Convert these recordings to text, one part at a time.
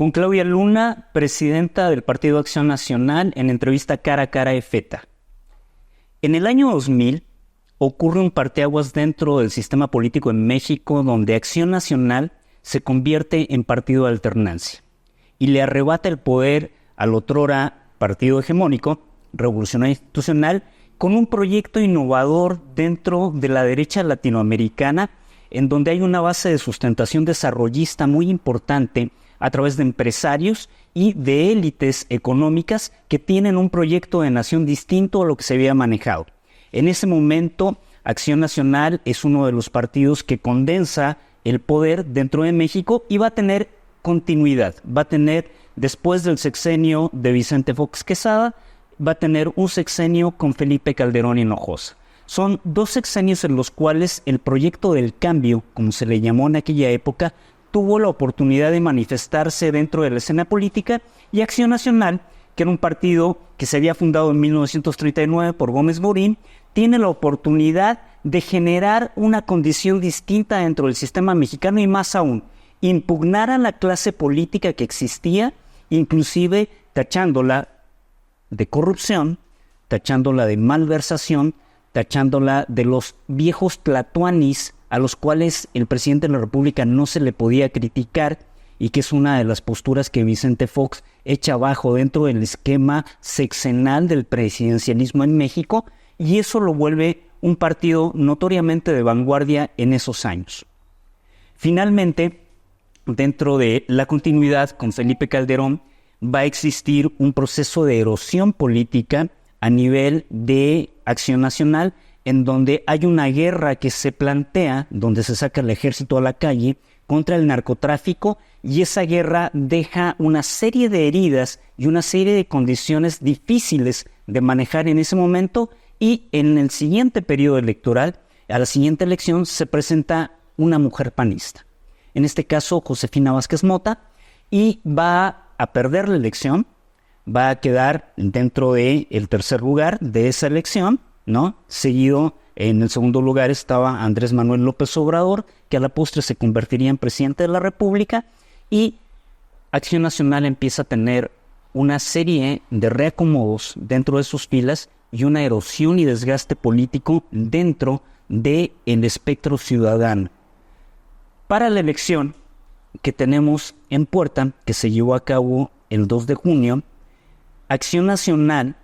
con Claudia Luna, presidenta del Partido Acción Nacional, en entrevista cara a cara de FETA. En el año 2000 ocurre un parteaguas dentro del sistema político en México, donde Acción Nacional se convierte en partido de alternancia y le arrebata el poder al otrora partido hegemónico, revolucionario institucional, con un proyecto innovador dentro de la derecha latinoamericana, en donde hay una base de sustentación desarrollista muy importante a través de empresarios y de élites económicas que tienen un proyecto de nación distinto a lo que se había manejado. En ese momento, Acción Nacional es uno de los partidos que condensa el poder dentro de México y va a tener continuidad. Va a tener, después del sexenio de Vicente Fox Quesada, va a tener un sexenio con Felipe Calderón Hinojosa. Son 2 sexenios en los cuales el proyecto del cambio, como se le llamó en aquella época, tuvo la oportunidad de manifestarse dentro de la escena política, y Acción Nacional, que era un partido que se había fundado en 1939 por Gómez Morín, tiene la oportunidad de generar una condición distinta dentro del sistema mexicano y, más aún, impugnar a la clase política que existía, inclusive tachándola de corrupción, tachándola de malversación, tachándola de los viejos tlatoanis a los cuales el presidente de la República no se le podía criticar, y que es una de las posturas que Vicente Fox echa abajo dentro del esquema sexenal del presidencialismo en México, y eso lo vuelve un partido notoriamente de vanguardia en esos años. Finalmente, dentro de la continuidad con Felipe Calderón, va a existir un proceso de erosión política a nivel de Acción Nacional, en donde hay una guerra que se plantea, donde se saca el ejército a la calle contra el narcotráfico, y esa guerra deja una serie de heridas y una serie de condiciones difíciles de manejar en ese momento, y en el siguiente periodo electoral, a la siguiente elección, se presenta una mujer panista, en este caso Josefina Vázquez Mota, y va a perder la elección, va a quedar dentro del tercer lugar de esa elección, ¿no? Seguido, en el segundo lugar estaba Andrés Manuel López Obrador, que a la postre se convertiría en presidente de la República, y Acción Nacional empieza a tener una serie de reacomodos dentro de sus filas y una erosión y desgaste político dentro del espectro ciudadano. Para la elección que tenemos en puerta, que se llevó a cabo el 2 de junio, Acción Nacional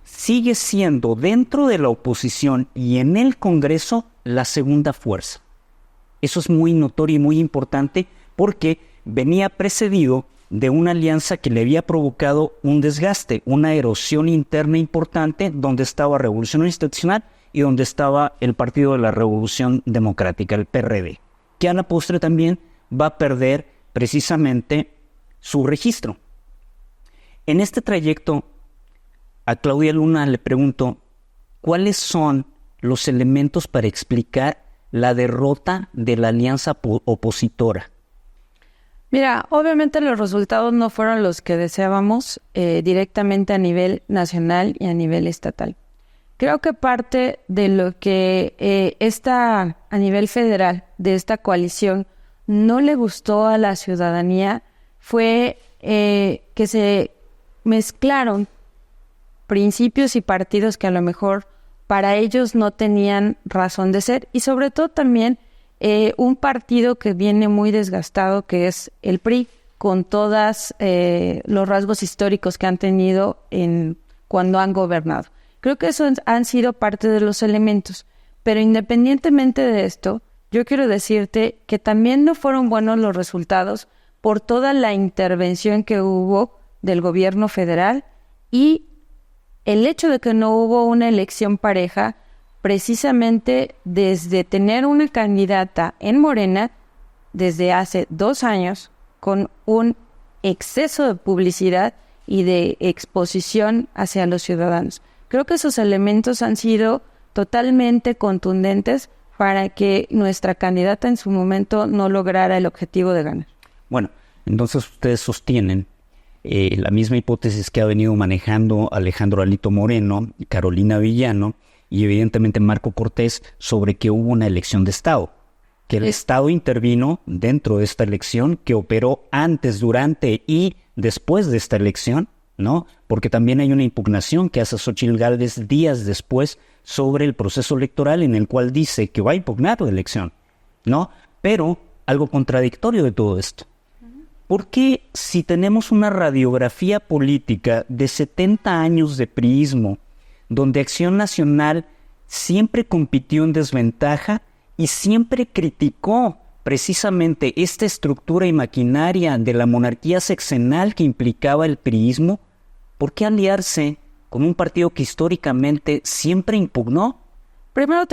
sigue siendo, dentro de la oposición y en el Congreso, la segunda fuerza. Eso es muy notorio y muy importante, porque venía precedido de una alianza que le había provocado un desgaste, una erosión interna importante, donde estaba Revolución Institucional y donde estaba el Partido de la Revolución Democrática, el PRD, que a la postre también va a perder precisamente su registro. En este trayecto, a Claudia Luna le pregunto, ¿cuáles son los elementos para explicar la derrota de la alianza opositora? Mira, obviamente los resultados no fueron los que deseábamos directamente a nivel nacional y a nivel estatal. Creo que parte de lo que a nivel federal de esta coalición no le gustó a la ciudadanía fue que se mezclaron principios y partidos que a lo mejor para ellos no tenían razón de ser, y sobre todo también un partido que viene muy desgastado, que es el PRI, con todos los rasgos históricos que han tenido cuando han gobernado. Creo que eso han sido parte de los elementos, pero independientemente de esto, yo quiero decirte que también no fueron buenos los resultados por toda la intervención que hubo del gobierno federal, y el hecho de que no hubo una elección pareja, precisamente desde tener una candidata en Morena desde hace 2 años, con un exceso de publicidad y de exposición hacia los ciudadanos. Creo que esos elementos han sido totalmente contundentes para que nuestra candidata en su momento no lograra el objetivo de ganar. Bueno, entonces ustedes sostienen la misma hipótesis que ha venido manejando Alejandro Alito Moreno, Carolina Villano y evidentemente Marco Cortés, sobre que hubo una elección de Estado. que el Estado intervino dentro de esta elección, que operó antes, durante y después de esta elección, ¿no? Porque también hay una impugnación que hace Xóchitl Gálvez días después sobre el proceso electoral en el cual dice que va a impugnar la elección, ¿no? Pero algo contradictorio de todo esto. ¿Por qué si tenemos una radiografía política de 70 años de priismo, donde Acción Nacional siempre compitió en desventaja y siempre criticó precisamente esta estructura y maquinaria de la monarquía sexenal que implicaba el priismo? ¿Por qué aliarse con un partido que históricamente siempre impugnó? Primero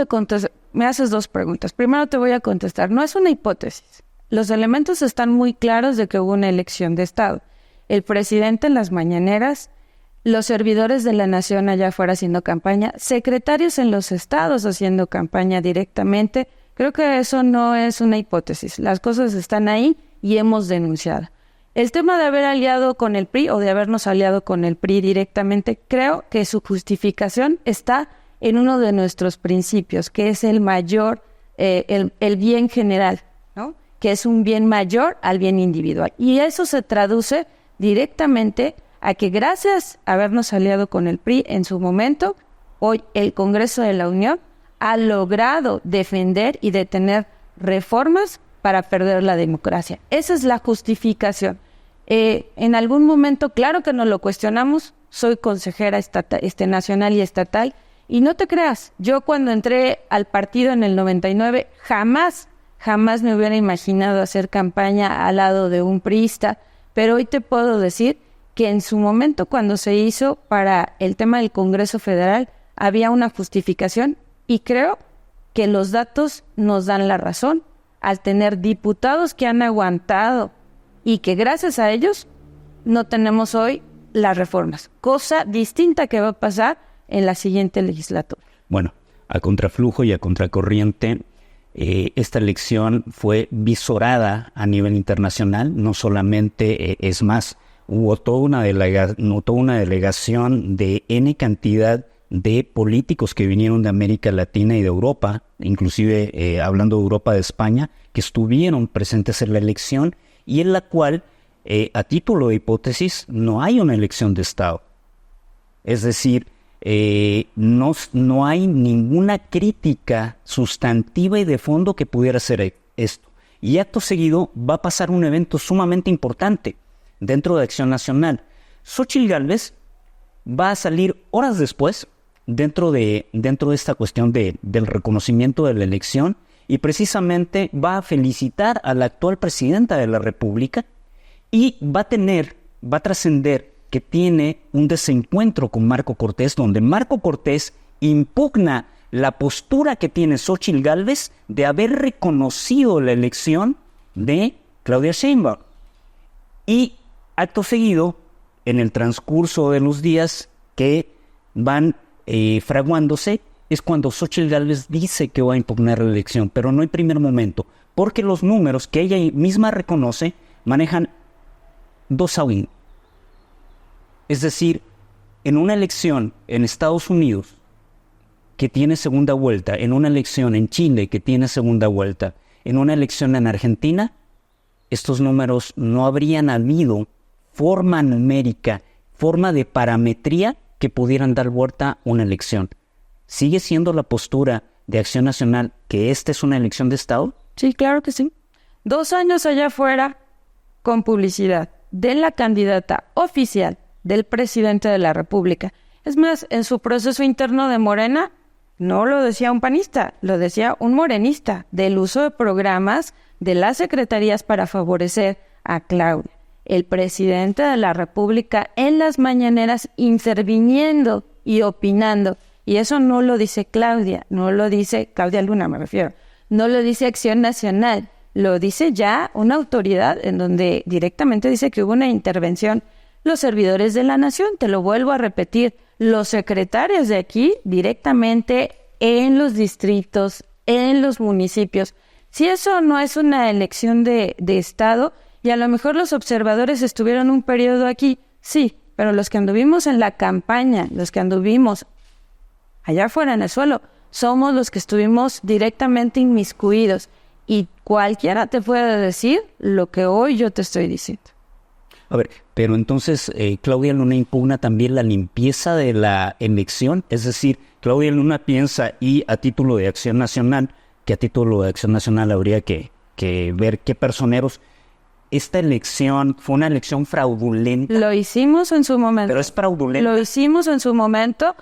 me haces dos preguntas. Primero te voy a contestar. No es una hipótesis. Los elementos están muy claros de que hubo una elección de Estado. El presidente en las mañaneras, los servidores de la nación allá afuera haciendo campaña, secretarios en los estados haciendo campaña directamente. Creo que eso no es una hipótesis. Las cosas están ahí y hemos denunciado. El tema de haber aliado con el PRI o de habernos aliado con el PRI directamente, creo que su justificación está en uno de nuestros principios, que es el mayor, el bien general, ¿no? Que es un bien mayor al bien individual. Y eso se traduce directamente a que gracias a habernos aliado con el PRI en su momento, hoy el Congreso de la Unión ha logrado defender y detener reformas para perder la democracia. Esa es la justificación. En algún momento, claro que nos lo cuestionamos, soy consejera nacional y estatal, y no te creas, yo cuando entré al partido en el 99, jamás me hubiera imaginado hacer campaña al lado de un priista, pero hoy te puedo decir que en su momento, cuando se hizo para el tema del Congreso Federal, había una justificación, y creo que los datos nos dan la razón, al tener diputados que han aguantado y que gracias a ellos no tenemos hoy las reformas, cosa distinta que va a pasar en la siguiente legislatura. Bueno, a contraflujo y a contracorriente, esta elección fue visorada a nivel internacional, no solamente, es más, hubo toda una delegación de N cantidad de políticos que vinieron de América Latina y de Europa, inclusive hablando de Europa, de España, que estuvieron presentes en la elección y en la cual, a título de hipótesis, no hay una elección de Estado. Es decir, no hay ninguna crítica sustantiva y de fondo que pudiera ser esto. Y acto seguido va a pasar un evento sumamente importante dentro de Acción Nacional. Xóchitl Gálvez va a salir horas después dentro de esta cuestión del reconocimiento de la elección y precisamente va a felicitar a la actual presidenta de la República y va a trascender que tiene un desencuentro con Marco Cortés, donde Marco Cortés impugna la postura que tiene Xóchitl Gálvez de haber reconocido la elección de Claudia Sheinbaum. Y acto seguido, en el transcurso de los días que van fraguándose, es cuando Xóchitl Gálvez dice que va a impugnar la elección, pero no en primer momento, porque los números que ella misma reconoce manejan 2-1. Es decir, en una elección en Estados Unidos que tiene segunda vuelta, en una elección en Chile que tiene segunda vuelta, en una elección en Argentina, estos números no habrían habido forma numérica, forma de parametría que pudieran dar vuelta a una elección. ¿Sigue siendo la postura de Acción Nacional que esta es una elección de Estado? Sí, claro que sí. 2 años allá afuera con publicidad de la candidata oficial del presidente de la República. Es más, en su proceso interno de Morena, no lo decía un panista, lo decía un morenista, del uso de programas de las secretarías para favorecer a Claudia. El presidente de la República en las mañaneras interviniendo y opinando. Y eso no lo dice Claudia, no lo dice Claudia Luna, me refiero. No lo dice Acción Nacional, lo dice ya una autoridad en donde directamente dice que hubo una intervención. Los servidores de la nación, te lo vuelvo a repetir, los secretarios de aquí directamente en los distritos, en los municipios. Si eso no es una elección de Estado, y a lo mejor los observadores estuvieron un periodo aquí, sí, pero los que anduvimos en la campaña, los que anduvimos allá afuera en el suelo, somos los que estuvimos directamente inmiscuidos. y cualquiera te puede decir lo que hoy yo te estoy diciendo. A ver, pero entonces Claudia Luna impugna también la limpieza de la elección, es decir, Claudia Luna piensa, y a título de Acción Nacional, que a título de Acción Nacional habría que ver qué personeros. Esta elección fue una elección fraudulenta. Lo hicimos en su momento. Pero es fraudulenta. Lo hicimos en su momento.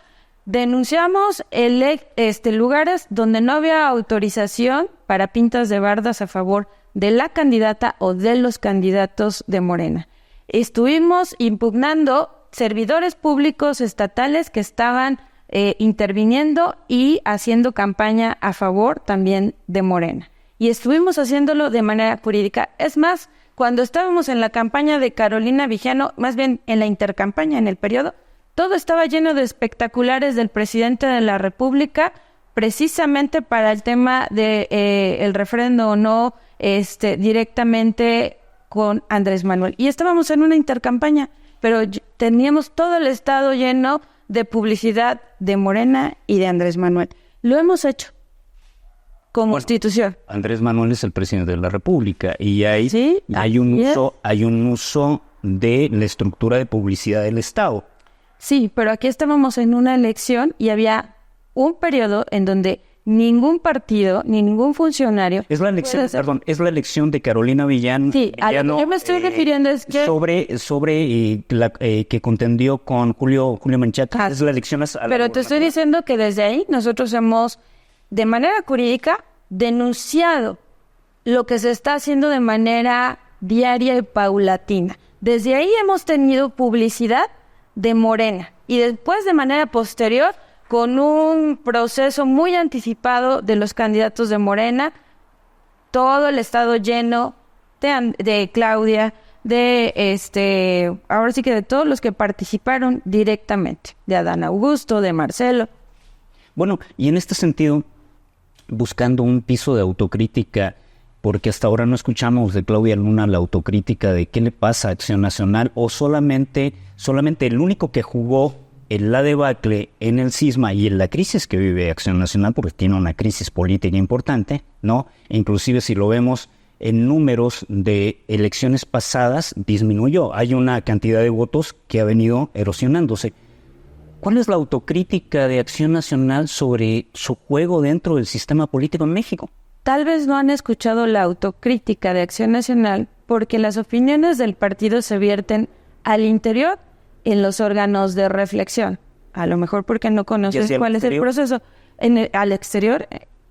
Denunciamos lugares donde no había autorización para pintas de bardas a favor de la candidata o de los candidatos de Morena. Estuvimos impugnando servidores públicos estatales que estaban interviniendo y haciendo campaña a favor también de Morena. Y estuvimos haciéndolo de manera jurídica. Es más, cuando estábamos en la campaña de Carolina Villano, más bien en la intercampaña, en el periodo, todo estaba lleno de espectaculares del presidente de la República, precisamente para el tema de el refrendo o no, directamente con Andrés Manuel. Y estábamos en una intercampaña, pero teníamos todo el estado lleno de publicidad de Morena y de Andrés Manuel. Lo hemos hecho como institución. Andrés Manuel es el presidente de la República y ¿Sí? hay un uso de la estructura de publicidad del Estado. Sí, pero aquí estábamos en una elección y había un periodo en donde ningún partido ni ningún funcionario... Es la elección de Carolina Villano. Sí, a lo que yo me estoy refiriendo es que... Sobre la que contendió con Julio Menchaca. Es la elección pero te estoy diciendo que desde ahí nosotros hemos, de manera jurídica, denunciado lo que se está haciendo de manera diaria y paulatina. Desde ahí hemos tenido publicidad de Morena y después de manera posterior con un proceso muy anticipado de los candidatos de Morena, todo el estado lleno de Claudia, ahora sí que de todos los que participaron directamente, de Adán Augusto, de Marcelo. Bueno, y en este sentido, buscando un piso de autocrítica, porque hasta ahora no escuchamos de Claudia Luna la autocrítica de qué le pasa a Acción Nacional, o solamente el único que jugó en la debacle, en el cisma y en la crisis que vive Acción Nacional, porque tiene una crisis política importante, ¿no? E inclusive si lo vemos en números de elecciones pasadas, disminuyó. Hay una cantidad de votos que ha venido erosionándose. ¿Cuál es la autocrítica de Acción Nacional sobre su juego dentro del sistema político en México? Tal vez no han escuchado la autocrítica de Acción Nacional porque las opiniones del partido se vierten al interior en los órganos de reflexión. A lo mejor porque no conoces cuál es el proceso. Al exterior,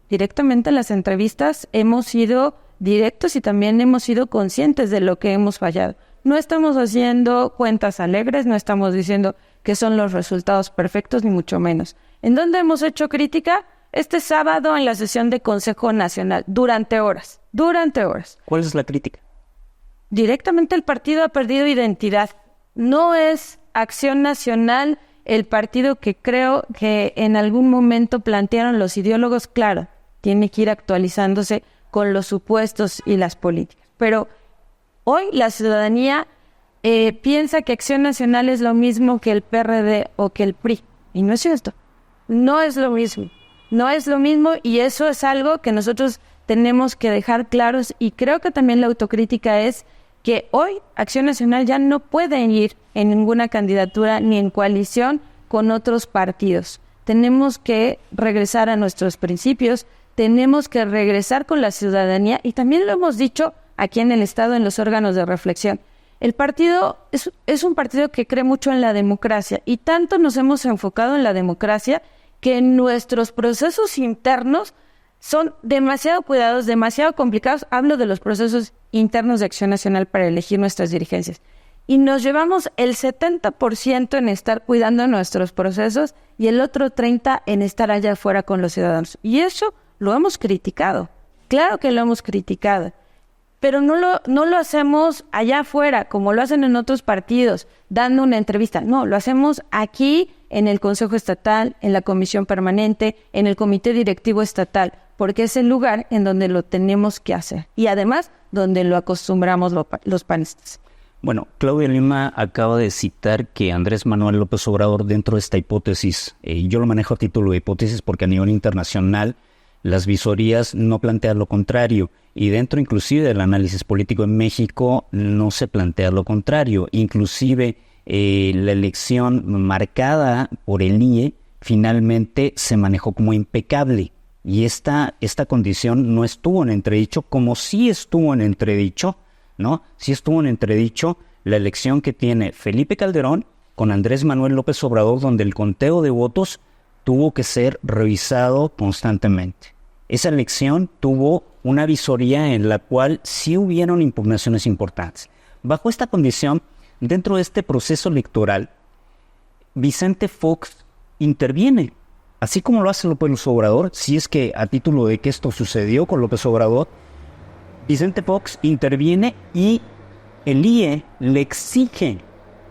directamente en las entrevistas, hemos sido directos y también hemos sido conscientes de lo que hemos fallado. No estamos haciendo cuentas alegres, no estamos diciendo que son los resultados perfectos, ni mucho menos. ¿En dónde hemos hecho crítica? Este sábado en la sesión de Consejo Nacional, durante horas. ¿Cuál es la crítica? Directamente el partido ha perdido identidad. No es Acción Nacional el partido que creo que en algún momento plantearon los ideólogos. Claro, tiene que ir actualizándose con los supuestos y las políticas. Pero hoy la ciudadanía piensa que Acción Nacional es lo mismo que el PRD o que el PRI. Y no es cierto. No es lo mismo. No es lo mismo y eso es algo que nosotros tenemos que dejar claros. Y creo que también la autocrítica es que hoy Acción Nacional ya no puede ir en ninguna candidatura ni en coalición con otros partidos. Tenemos que regresar a nuestros principios, tenemos que regresar con la ciudadanía y también lo hemos dicho aquí en el Estado, en los órganos de reflexión. El partido es un partido que cree mucho en la democracia y tanto nos hemos enfocado en la democracia que nuestros procesos internos son demasiado cuidados, demasiado complicados. Hablo de los procesos internos de Acción Nacional para elegir nuestras dirigencias. Y nos llevamos el 70% en estar cuidando nuestros procesos y el otro 30% en estar allá afuera con los ciudadanos. Y eso lo hemos criticado. Claro que lo hemos criticado. Pero no lo hacemos allá afuera, como lo hacen en otros partidos, dando una entrevista. No, lo hacemos aquí en el Consejo Estatal, en la Comisión Permanente, en el Comité Directivo Estatal, porque es el lugar en donde lo tenemos que hacer. Y además, donde lo acostumbramos los panistas. Bueno, Claudia Lima acaba de citar que Andrés Manuel López Obrador, dentro de esta hipótesis, yo lo manejo a título de hipótesis porque a nivel internacional Las visorías no plantean lo contrario, y dentro inclusive del análisis político en México no se plantea lo contrario. Inclusive la elección marcada por el IE finalmente se manejó como impecable, y esta condición no estuvo en entredicho, como sí estuvo en entredicho, ¿no? Sí estuvo en entredicho la elección que tiene Felipe Calderón con Andrés Manuel López Obrador, donde el conteo de votos tuvo que ser revisado constantemente. Esa elección tuvo una visoría en la cual sí hubieron impugnaciones importantes. Bajo esta condición, dentro de este proceso electoral, Vicente Fox interviene, así como lo hace López Obrador. Si es que a título de que esto sucedió con López Obrador, Vicente Fox interviene y el IE le exige,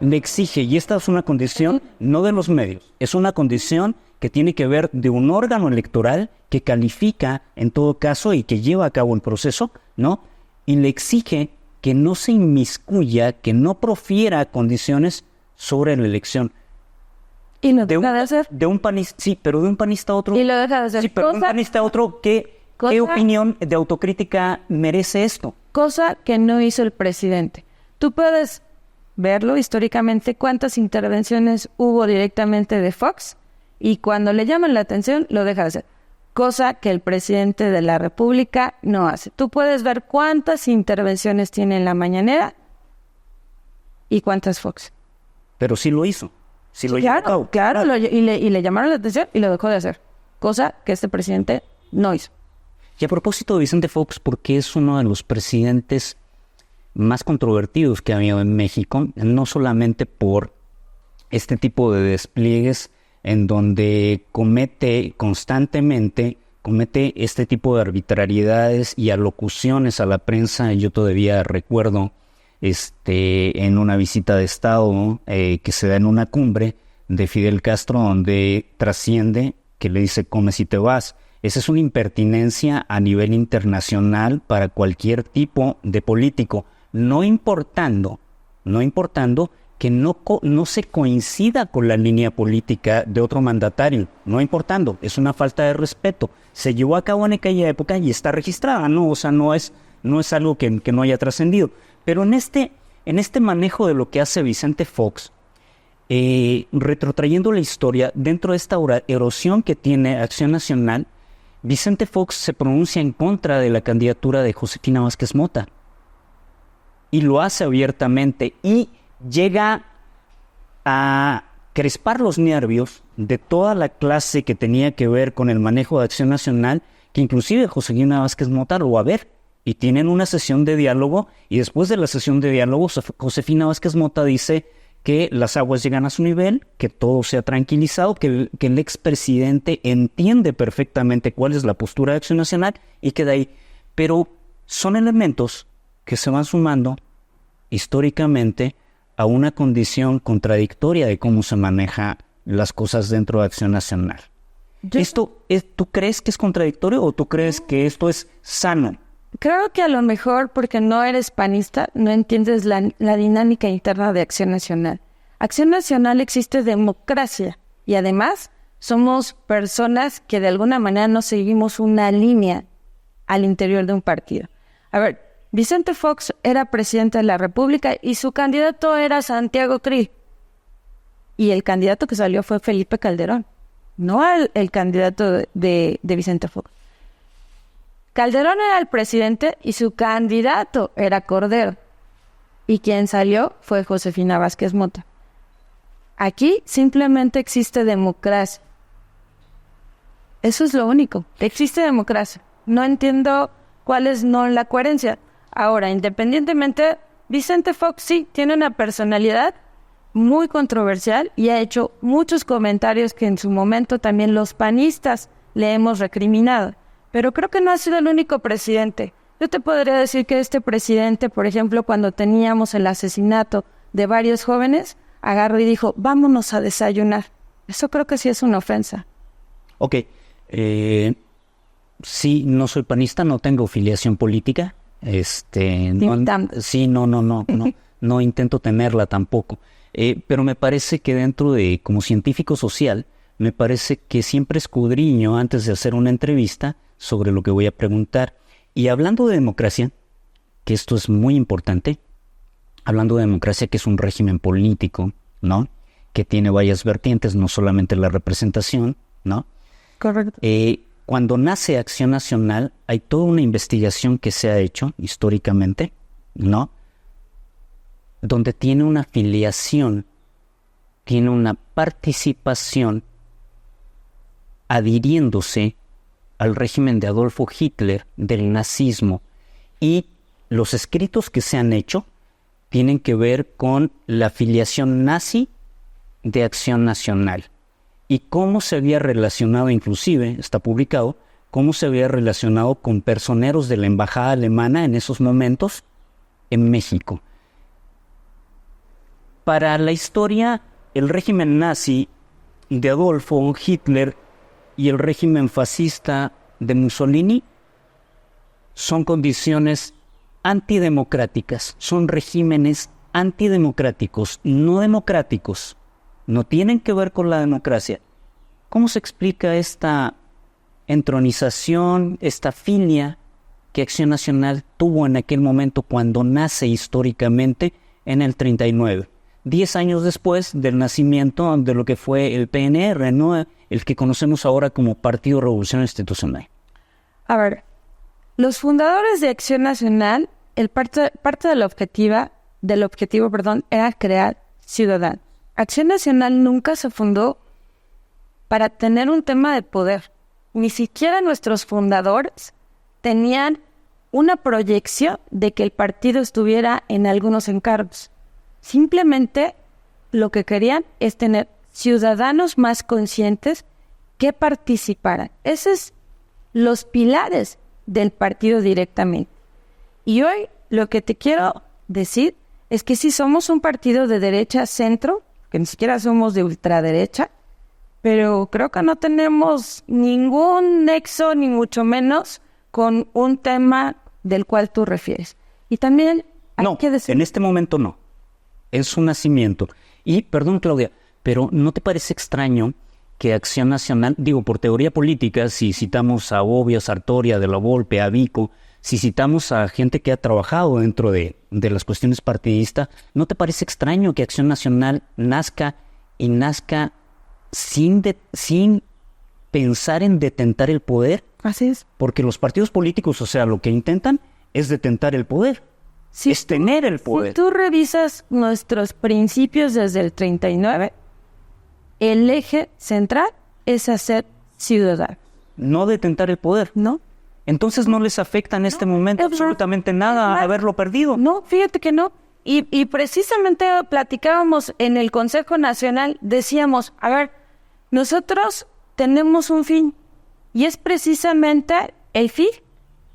y esta es una condición no de los medios, es una condición que tiene que ver de un órgano electoral que califica en todo caso y que lleva a cabo el proceso, ¿no? Y le exige que no se inmiscuya, que no profiera condiciones sobre la elección. ¿Y lo deja de hacer? De un panista, sí, pero de un panista a otro. ¿Y lo deja de hacer? Sí, pero de un panista a otro, ¿qué opinión de autocrítica merece esto? Cosa que no hizo el presidente. Tú puedes verlo históricamente, cuántas intervenciones hubo directamente de Fox, y cuando le llaman la atención, lo deja de hacer. Cosa que el presidente de la República no hace. Tú puedes ver cuántas intervenciones tiene en la mañanera y cuántas Fox. Pero sí lo hizo. Sí, claro, y le llamaron la atención y lo dejó de hacer. Cosa que este presidente no hizo. Y a propósito de Vicente Fox, porque es uno de los presidentes más controvertidos que ha habido en México, no solamente por este tipo de despliegues en donde constantemente comete este tipo de arbitrariedades y alocuciones a la prensa. Yo todavía recuerdo en una visita de Estado que se da en una cumbre de Fidel Castro, donde trasciende que le dice come si te vas. Esa es una impertinencia a nivel internacional para cualquier tipo de político, no importando que no se coincida con la línea política de otro mandatario, no importando, es una falta de respeto. Se llevó a cabo en aquella época y está registrada, ¿no? O sea, no es algo que no haya trascendido. Pero en este manejo de lo que hace Vicente Fox, retrotrayendo la historia, dentro de esta erosión que tiene Acción Nacional, Vicente Fox se pronuncia en contra de la candidatura de Josefina Vázquez Mota. Y lo hace abiertamente y llega a crispar los nervios de toda la clase que tenía que ver con el manejo de Acción Nacional, que inclusive Josefina Vázquez Mota lo va a ver. Y tienen una sesión de diálogo, y después de la sesión de diálogo, Josefina Vázquez Mota dice que las aguas llegan a su nivel, que todo se ha tranquilizado, que el expresidente entiende perfectamente cuál es la postura de Acción Nacional y que de ahí. Pero son elementos que se van sumando históricamente a una condición contradictoria de cómo se manejan las cosas dentro de Acción Nacional. ¿Tú crees que es contradictorio o tú crees que esto es sano? Creo que a lo mejor porque no eres panista, no entiendes la dinámica interna de Acción Nacional. Acción Nacional existe democracia y además somos personas que de alguna manera no seguimos una línea al interior de un partido. A ver, Vicente Fox era presidente de la República y su candidato era Santiago Krill. Y el candidato que salió fue Felipe Calderón, no el candidato de Vicente Fox. Calderón era el presidente y su candidato era Cordero. Y quien salió fue Josefina Vázquez Mota. Aquí simplemente existe democracia. Eso es lo único. Existe democracia. No entiendo cuál es la coherencia. Ahora, independientemente, Vicente Fox sí tiene una personalidad muy controversial y ha hecho muchos comentarios que en su momento también los panistas le hemos recriminado. Pero creo que no ha sido el único presidente. Yo te podría decir que este presidente, por ejemplo, cuando teníamos el asesinato de varios jóvenes, agarró y dijo, vámonos a desayunar. Eso creo que sí es una ofensa. Ok. Sí, no soy panista, no tengo filiación política. No intento tenerla tampoco. Pero me parece que dentro de, como científico social, me parece que siempre escudriño antes de hacer una entrevista sobre lo que voy a preguntar. Y hablando de democracia, que esto es muy importante, hablando de democracia, que es un régimen político, ¿no? Que tiene varias vertientes, no solamente la representación, ¿no? Correcto. Cuando nace Acción Nacional, hay toda una investigación que se ha hecho históricamente, ¿no? Donde tiene una afiliación, tiene una participación adhiriéndose al régimen de Adolfo Hitler, del nazismo, y los escritos que se han hecho tienen que ver con la afiliación nazi de Acción Nacional y cómo se había relacionado, inclusive, está publicado, cómo se había relacionado con personeros de la embajada alemana en esos momentos en México. Para la historia, el régimen nazi de Adolfo Hitler y el régimen fascista de Mussolini son condiciones antidemocráticas, son regímenes antidemocráticos, no democráticos, no tienen que ver con la democracia. ¿Cómo se explica esta entronización, esta filia que Acción Nacional tuvo en aquel momento cuando nace históricamente en el 39? 10 años después del nacimiento de lo que fue el PNR, ¿no? El que conocemos ahora como Partido Revolución Institucional. A ver, los fundadores de Acción Nacional, parte del objetivo, era crear ciudadanos. Acción Nacional nunca se fundó para tener un tema de poder. Ni siquiera nuestros fundadores tenían una proyección de que el partido estuviera en algunos encargos. Simplemente lo que querían es tener ciudadanos más conscientes que participaran. Esos son los pilares del partido directamente. Y hoy lo que te quiero decir es que sí somos un partido de derecha centro, que ni siquiera somos de ultraderecha, pero creo que no tenemos ningún nexo, ni mucho menos, con un tema del cual tú refieres. Y también hay que decir... en este momento no. En su nacimiento. Y, perdón, Claudia, pero ¿no te parece extraño que Acción Nacional, digo, por teoría política, si citamos a Bobbio, Sartori, a De la Volpe, a Vico, si citamos a gente que ha trabajado dentro de las cuestiones partidistas, ¿no te parece extraño que Acción Nacional nazca sin pensar en detentar el poder? Así es. Porque los partidos políticos, o sea, lo que intentan es detentar el poder. Es tener el poder. Si tú revisas nuestros principios desde el 39, el eje central es hacer ciudadanos. No detentar el poder. No. Entonces no les afecta en este momento absolutamente nada haberlo perdido. No, fíjate que no. Y precisamente platicábamos en el Consejo Nacional, decíamos, a ver, nosotros tenemos un fin, y es precisamente el fin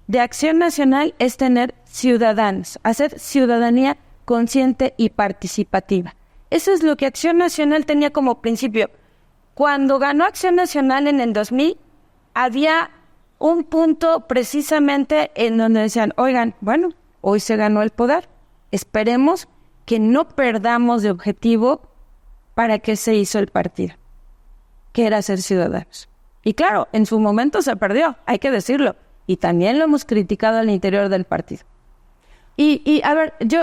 de Acción Nacional es tener ciudadanos, hacer ciudadanía consciente y participativa. Eso es lo que Acción Nacional tenía como principio. Cuando ganó Acción Nacional en el 2000, había un punto precisamente en donde decían, oigan, bueno, hoy se ganó el poder, esperemos que no perdamos de objetivo para qué se hizo el partido, que era ser ciudadanos. Y claro, en su momento se perdió, hay que decirlo. Y también lo hemos criticado al interior del partido. Y a ver, yo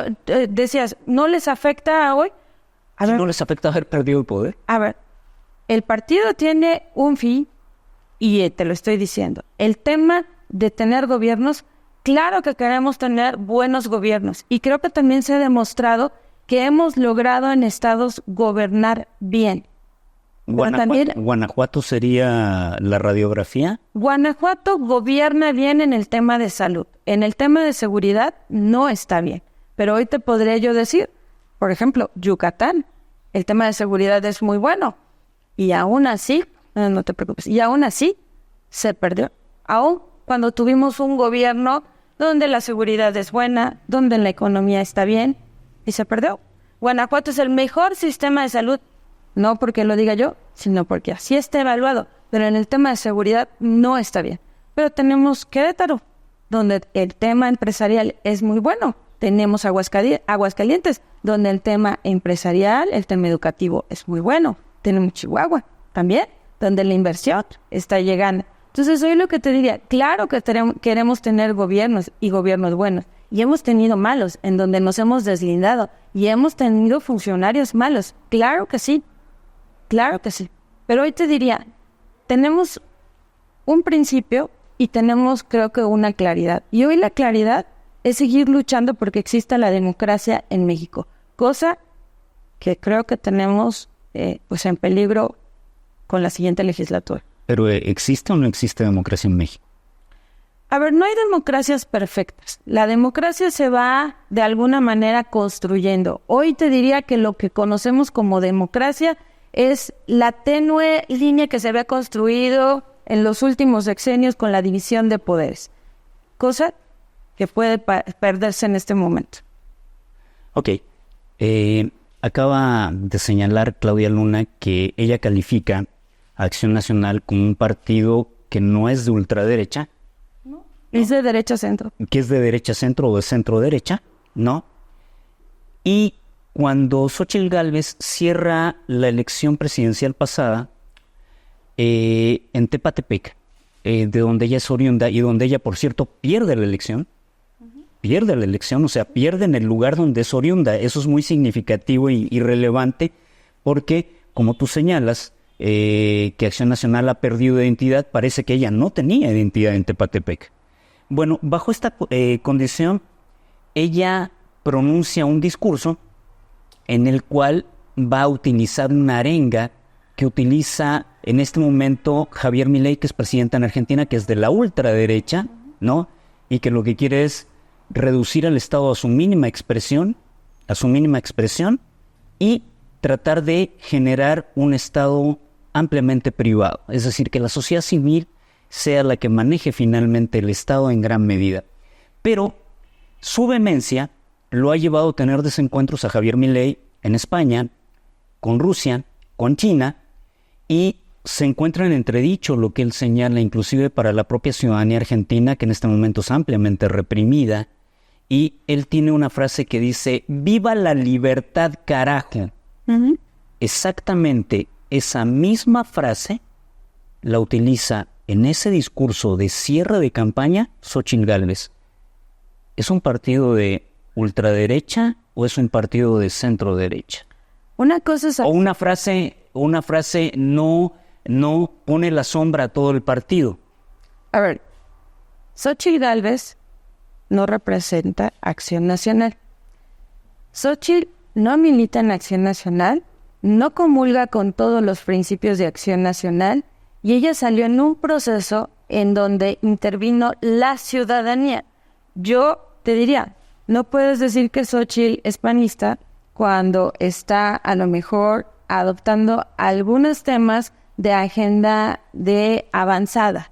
decías, ¿no les afecta hoy? ¿No les afecta haber perdido el poder? A ver, el partido tiene un fin, y te lo estoy diciendo. El tema de tener gobiernos, claro que queremos tener buenos gobiernos. Y creo que también se ha demostrado que hemos logrado en estados gobernar bien. ¿Guanajuato sería la radiografía? Guanajuato gobierna bien en el tema de salud. En el tema de seguridad no está bien. Pero hoy te podría yo decir, por ejemplo, Yucatán, el tema de seguridad es muy bueno. Y aún así, no te preocupes, y aún así se perdió. Aún cuando tuvimos un gobierno donde la seguridad es buena, donde la economía está bien, y se perdió. Guanajuato es el mejor sistema de salud. No porque lo diga yo, sino porque así está evaluado. Pero en el tema de seguridad no está bien. Pero tenemos Querétaro, donde el tema empresarial es muy bueno. Tenemos Aguascalientes, donde el tema empresarial, el tema educativo es muy bueno. Tenemos Chihuahua también, donde la inversión está llegando. Entonces, hoy lo que te diría, claro que queremos tener gobiernos y gobiernos buenos, y hemos tenido malos, en donde nos hemos deslindado, y hemos tenido funcionarios malos, claro que sí, pero hoy te diría, tenemos un principio y tenemos, creo que, una claridad, y hoy la claridad es seguir luchando porque exista la democracia en México, cosa que creo que tenemos pues en peligro con la siguiente legislatura. Pero ¿existe o no existe democracia en México? A ver, no hay democracias perfectas. La democracia se va de alguna manera construyendo. Hoy te diría que lo que conocemos como democracia es la tenue línea que se había construido en los últimos sexenios con la división de poderes, cosa que puede perderse en este momento. Ok. Acaba de señalar Claudia Luna que ella califica a Acción Nacional como un partido que no es de ultraderecha. No. Es de derecha-centro. Que es de derecha-centro o de centro-derecha, ¿no? Y cuando Xóchitl Gálvez cierra la elección presidencial pasada en Tepatepec, de donde ella es oriunda y donde ella, por cierto, pierde la elección, o sea, pierde en el lugar donde es oriunda. Eso es muy significativo y relevante porque, como tú señalas, que Acción Nacional ha perdido identidad, parece que ella no tenía identidad en Tepatepec. Bueno, bajo esta condición, ella pronuncia un discurso en el cual va a utilizar una arenga que utiliza en este momento Javier Milei, que es presidente en Argentina, que es de la ultraderecha, ¿no? Y que lo que quiere es reducir al Estado a su mínima expresión y tratar de generar un Estado ampliamente privado, es decir, que la sociedad civil sea la que maneje finalmente el Estado en gran medida. Pero su vehemencia lo ha llevado a tener desencuentros a Javier Milei en España, con Rusia, con China, y se encuentra en entredicho lo que él señala inclusive para la propia ciudadanía argentina, que en este momento es ampliamente reprimida, y él tiene una frase que dice: ¡viva la libertad, carajo! Uh-huh. Exactamente esa misma frase la utiliza en ese discurso de cierre de campaña Xóchitl Gálvez. ¿Es un partido de ultraderecha o es un partido de centro derecha? Una cosa es... O una frase no pone la sombra a todo el partido. A ver, Xóchitl Gálvez no representa Acción Nacional. Xóchitl no milita en Acción Nacional, no comulga con todos los principios de Acción Nacional, y ella salió en un proceso en donde intervino la ciudadanía. Yo te diría, no puedes decir que Xóchitl es panista cuando está a lo mejor adoptando algunos temas de agenda de avanzada.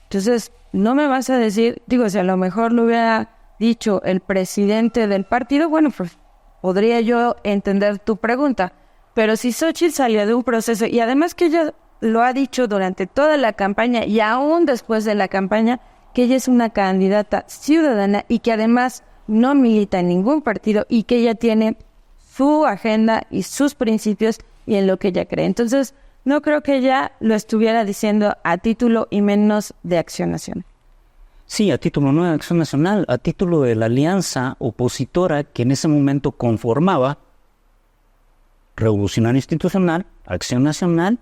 Entonces, no me vas a decir, si a lo mejor lo hubiera dicho el presidente del partido, bueno, pues podría yo entender tu pregunta. Pero si Xóchitl salió de un proceso, y además que ella lo ha dicho durante toda la campaña y aún después de la campaña, que ella es una candidata ciudadana y que además no milita en ningún partido y que ella tiene su agenda y sus principios y en lo que ella cree. Entonces, no creo que ella lo estuviera diciendo a título y menos de Acción Nacional. Sí, a título no de Acción Nacional, a título de la alianza opositora que en ese momento conformaba Revolucionario Institucional, Acción Nacional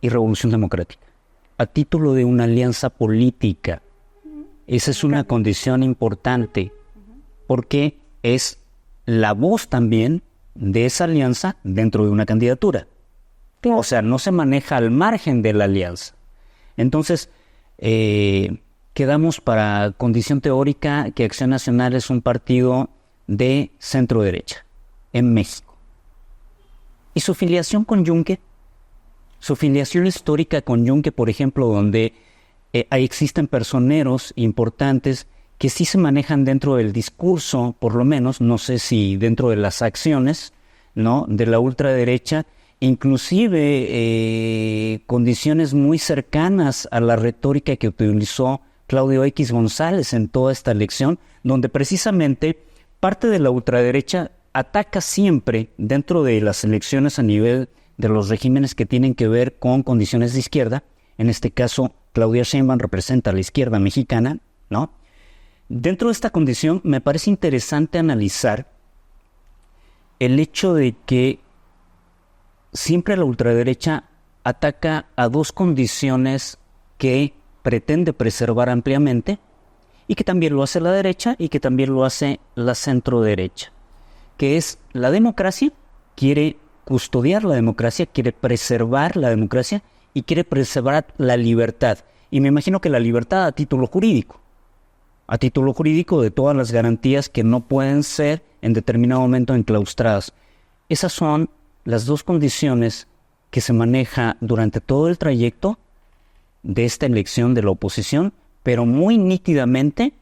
y Revolución Democrática. A título de una alianza política. Esa es una condición importante, porque es la voz también de esa alianza dentro de una candidatura. O sea, no se maneja al margen de la alianza. Entonces, quedamos para condición teórica que Acción Nacional es un partido de centro derecha en México. ¿Y su filiación con Yunque? Su filiación histórica con Yunque, por ejemplo, donde existen personeros importantes que sí se manejan dentro del discurso, por lo menos, no sé si dentro de las acciones, ¿no?, de la ultraderecha, inclusive condiciones muy cercanas a la retórica que utilizó Claudio X González en toda esta elección, donde precisamente parte de la ultraderecha ataca siempre dentro de las elecciones a nivel de los regímenes que tienen que ver con condiciones de izquierda, en este caso Claudia Sheinbaum representa a la izquierda mexicana, ¿no? Dentro de esta condición me parece interesante analizar el hecho de que siempre la ultraderecha ataca a dos condiciones que pretende preservar ampliamente y que también lo hace la derecha y que también lo hace la centroderecha, que es la democracia, quiere custodiar la democracia, quiere preservar la democracia y quiere preservar la libertad. Y me imagino que la libertad a título jurídico de todas las garantías que no pueden ser en determinado momento enclaustradas. Esas son las dos condiciones que se maneja durante todo el trayecto de esta elección de la oposición, pero muy nítidamente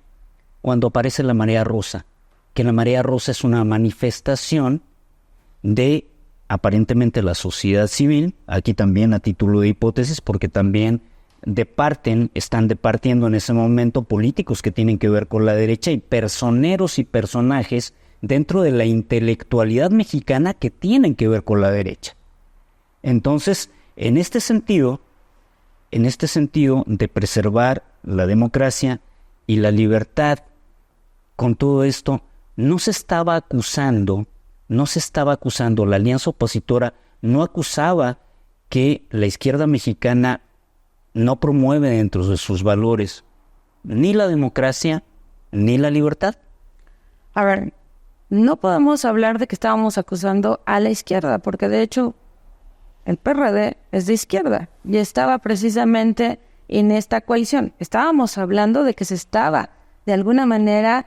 cuando aparece la marea rosa, que la marea rosa es una manifestación de aparentemente la sociedad civil, aquí también a título de hipótesis, porque también están departiendo en ese momento políticos que tienen que ver con la derecha y personeros y personajes dentro de la intelectualidad mexicana que tienen que ver con la derecha. Entonces, en este sentido de preservar la democracia y la libertad, con todo esto, no se estaba acusando, la alianza opositora no acusaba que la izquierda mexicana no promueve dentro de sus valores ni la democracia ni la libertad. A ver, no podemos hablar de que estábamos acusando a la izquierda, porque de hecho el PRD es de izquierda y estaba precisamente en esta coalición. Estábamos hablando de que se estaba, de alguna manera,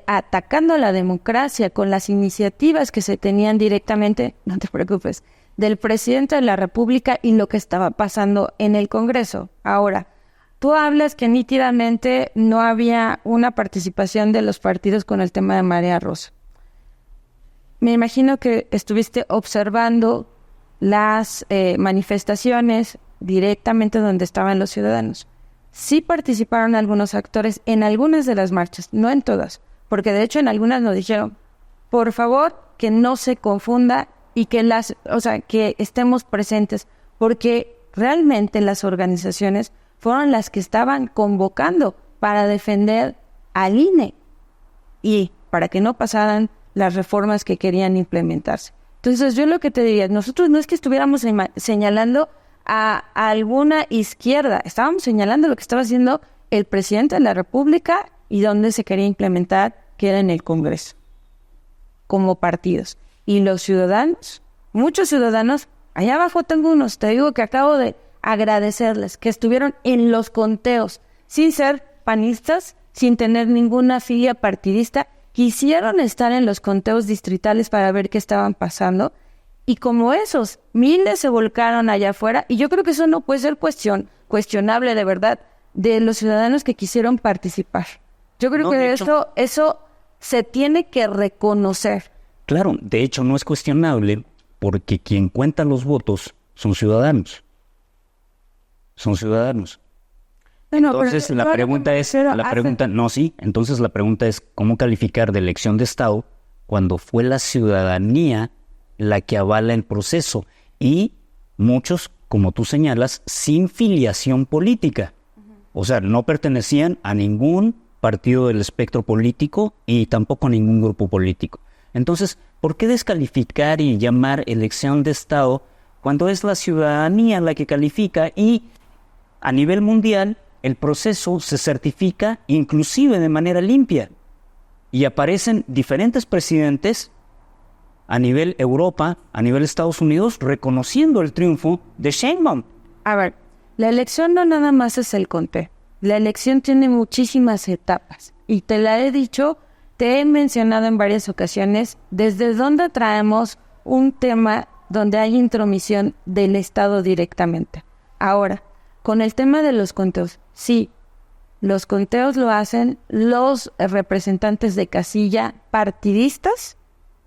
atacando a la democracia con las iniciativas que se tenían directamente, no te preocupes, del presidente de la República y lo que estaba pasando en el Congreso. Ahora, tú hablas que nítidamente no había una participación de los partidos con el tema de Marea Rosa. Me imagino que estuviste observando las manifestaciones directamente donde estaban los ciudadanos. Sí participaron algunos actores en algunas de las marchas, no en todas, porque de hecho en algunas nos dijeron, por favor, que no se confunda y que que estemos presentes, porque realmente las organizaciones fueron las que estaban convocando para defender al INE y para que no pasaran las reformas que querían implementarse. Entonces yo lo que te diría, nosotros no es que estuviéramos señalando a alguna izquierda, estábamos señalando lo que estaba haciendo el presidente de la República y dónde se quería implementar, que era en el Congreso, como partidos. Y los ciudadanos, muchos ciudadanos, allá abajo tengo unos, te digo que acabo de agradecerles, que estuvieron en los conteos, sin ser panistas, sin tener ninguna filia partidista, quisieron estar en los conteos distritales para ver qué estaban pasando, y como esos, miles se volcaron allá afuera, y yo creo que eso no puede ser cuestionable de verdad, de los ciudadanos que quisieron participar. Yo creo que eso se tiene que reconocer. Claro, de hecho no es cuestionable, porque quien cuenta los votos son ciudadanos. Bueno, entonces la pregunta es, entonces la pregunta es ¿cómo calificar de elección de Estado cuando fue la ciudadanía la que avala el proceso? Y muchos, como tú señalas, sin filiación política. O sea, no pertenecían a ningún partido del espectro político y tampoco a ningún grupo político. Entonces, ¿por qué descalificar y llamar elección de Estado cuando es la ciudadanía la que califica y a nivel mundial el proceso se certifica inclusive de manera limpia y aparecen diferentes presidentes a nivel Europa, a nivel Estados Unidos, reconociendo el triunfo de Sheinbaum? A ver, la elección no nada más es el conteo. La elección tiene muchísimas etapas y te la he dicho, te he mencionado en varias ocasiones desde dónde traemos un tema donde hay intromisión del Estado directamente. Ahora, con el tema de los conteos, sí, los conteos lo hacen los representantes de casilla partidistas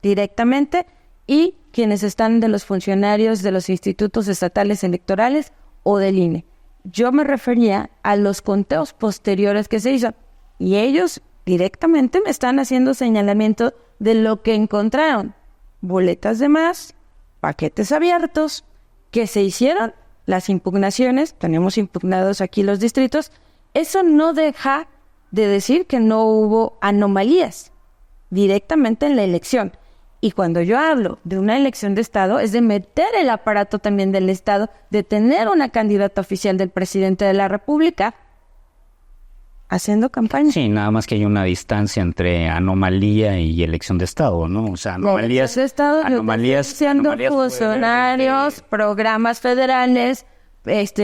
directamente y quienes están de los funcionarios de los institutos estatales electorales o del INE. Yo me refería a los conteos posteriores que se hizo y ellos directamente me están haciendo señalamiento de lo que encontraron. Boletas de más, paquetes abiertos que se hicieron las impugnaciones, tenemos impugnados aquí los distritos, eso no deja de decir que no hubo anomalías directamente en la elección. Y cuando yo hablo de una elección de Estado, es de meter el aparato también del Estado, de tener una candidata oficial del presidente de la República haciendo campaña. Sí, nada más que hay una distancia entre anomalía y elección de Estado, ¿no? O sea, anomalías... De Estado, siendo funcionarios, programas federales,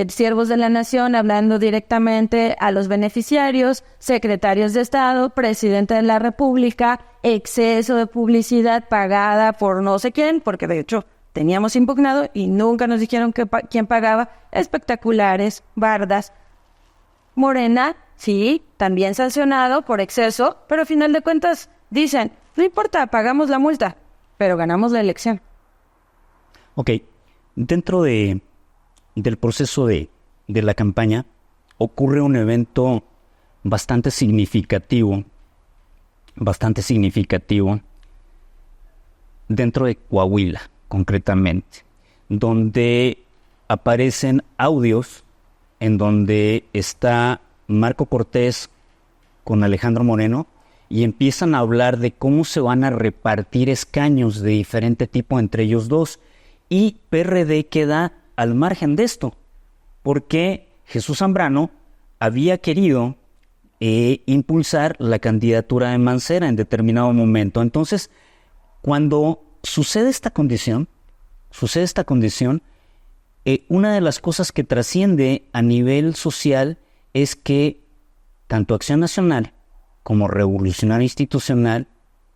siervos de la nación, hablando directamente a los beneficiarios, secretarios de Estado, presidente de la República, exceso de publicidad pagada por no sé quién, porque de hecho teníamos impugnado y nunca nos dijeron quién pagaba, espectaculares, bardas. Morena, sí, también sancionado por exceso, pero al final de cuentas dicen, no importa, pagamos la multa, pero ganamos la elección. Ok, dentro del proceso de la campaña ocurre un evento bastante significativo dentro de Coahuila, concretamente, donde aparecen audios en donde está Marco Cortés con Alejandro Moreno y empiezan a hablar de cómo se van a repartir escaños de diferente tipo entre ellos dos, y PRD queda al margen de esto, porque Jesús Zambrano había querido impulsar la candidatura de Mancera en determinado momento. Entonces, cuando sucede esta condición, una de las cosas que trasciende a nivel social es que tanto Acción Nacional como Revolucionario Institucional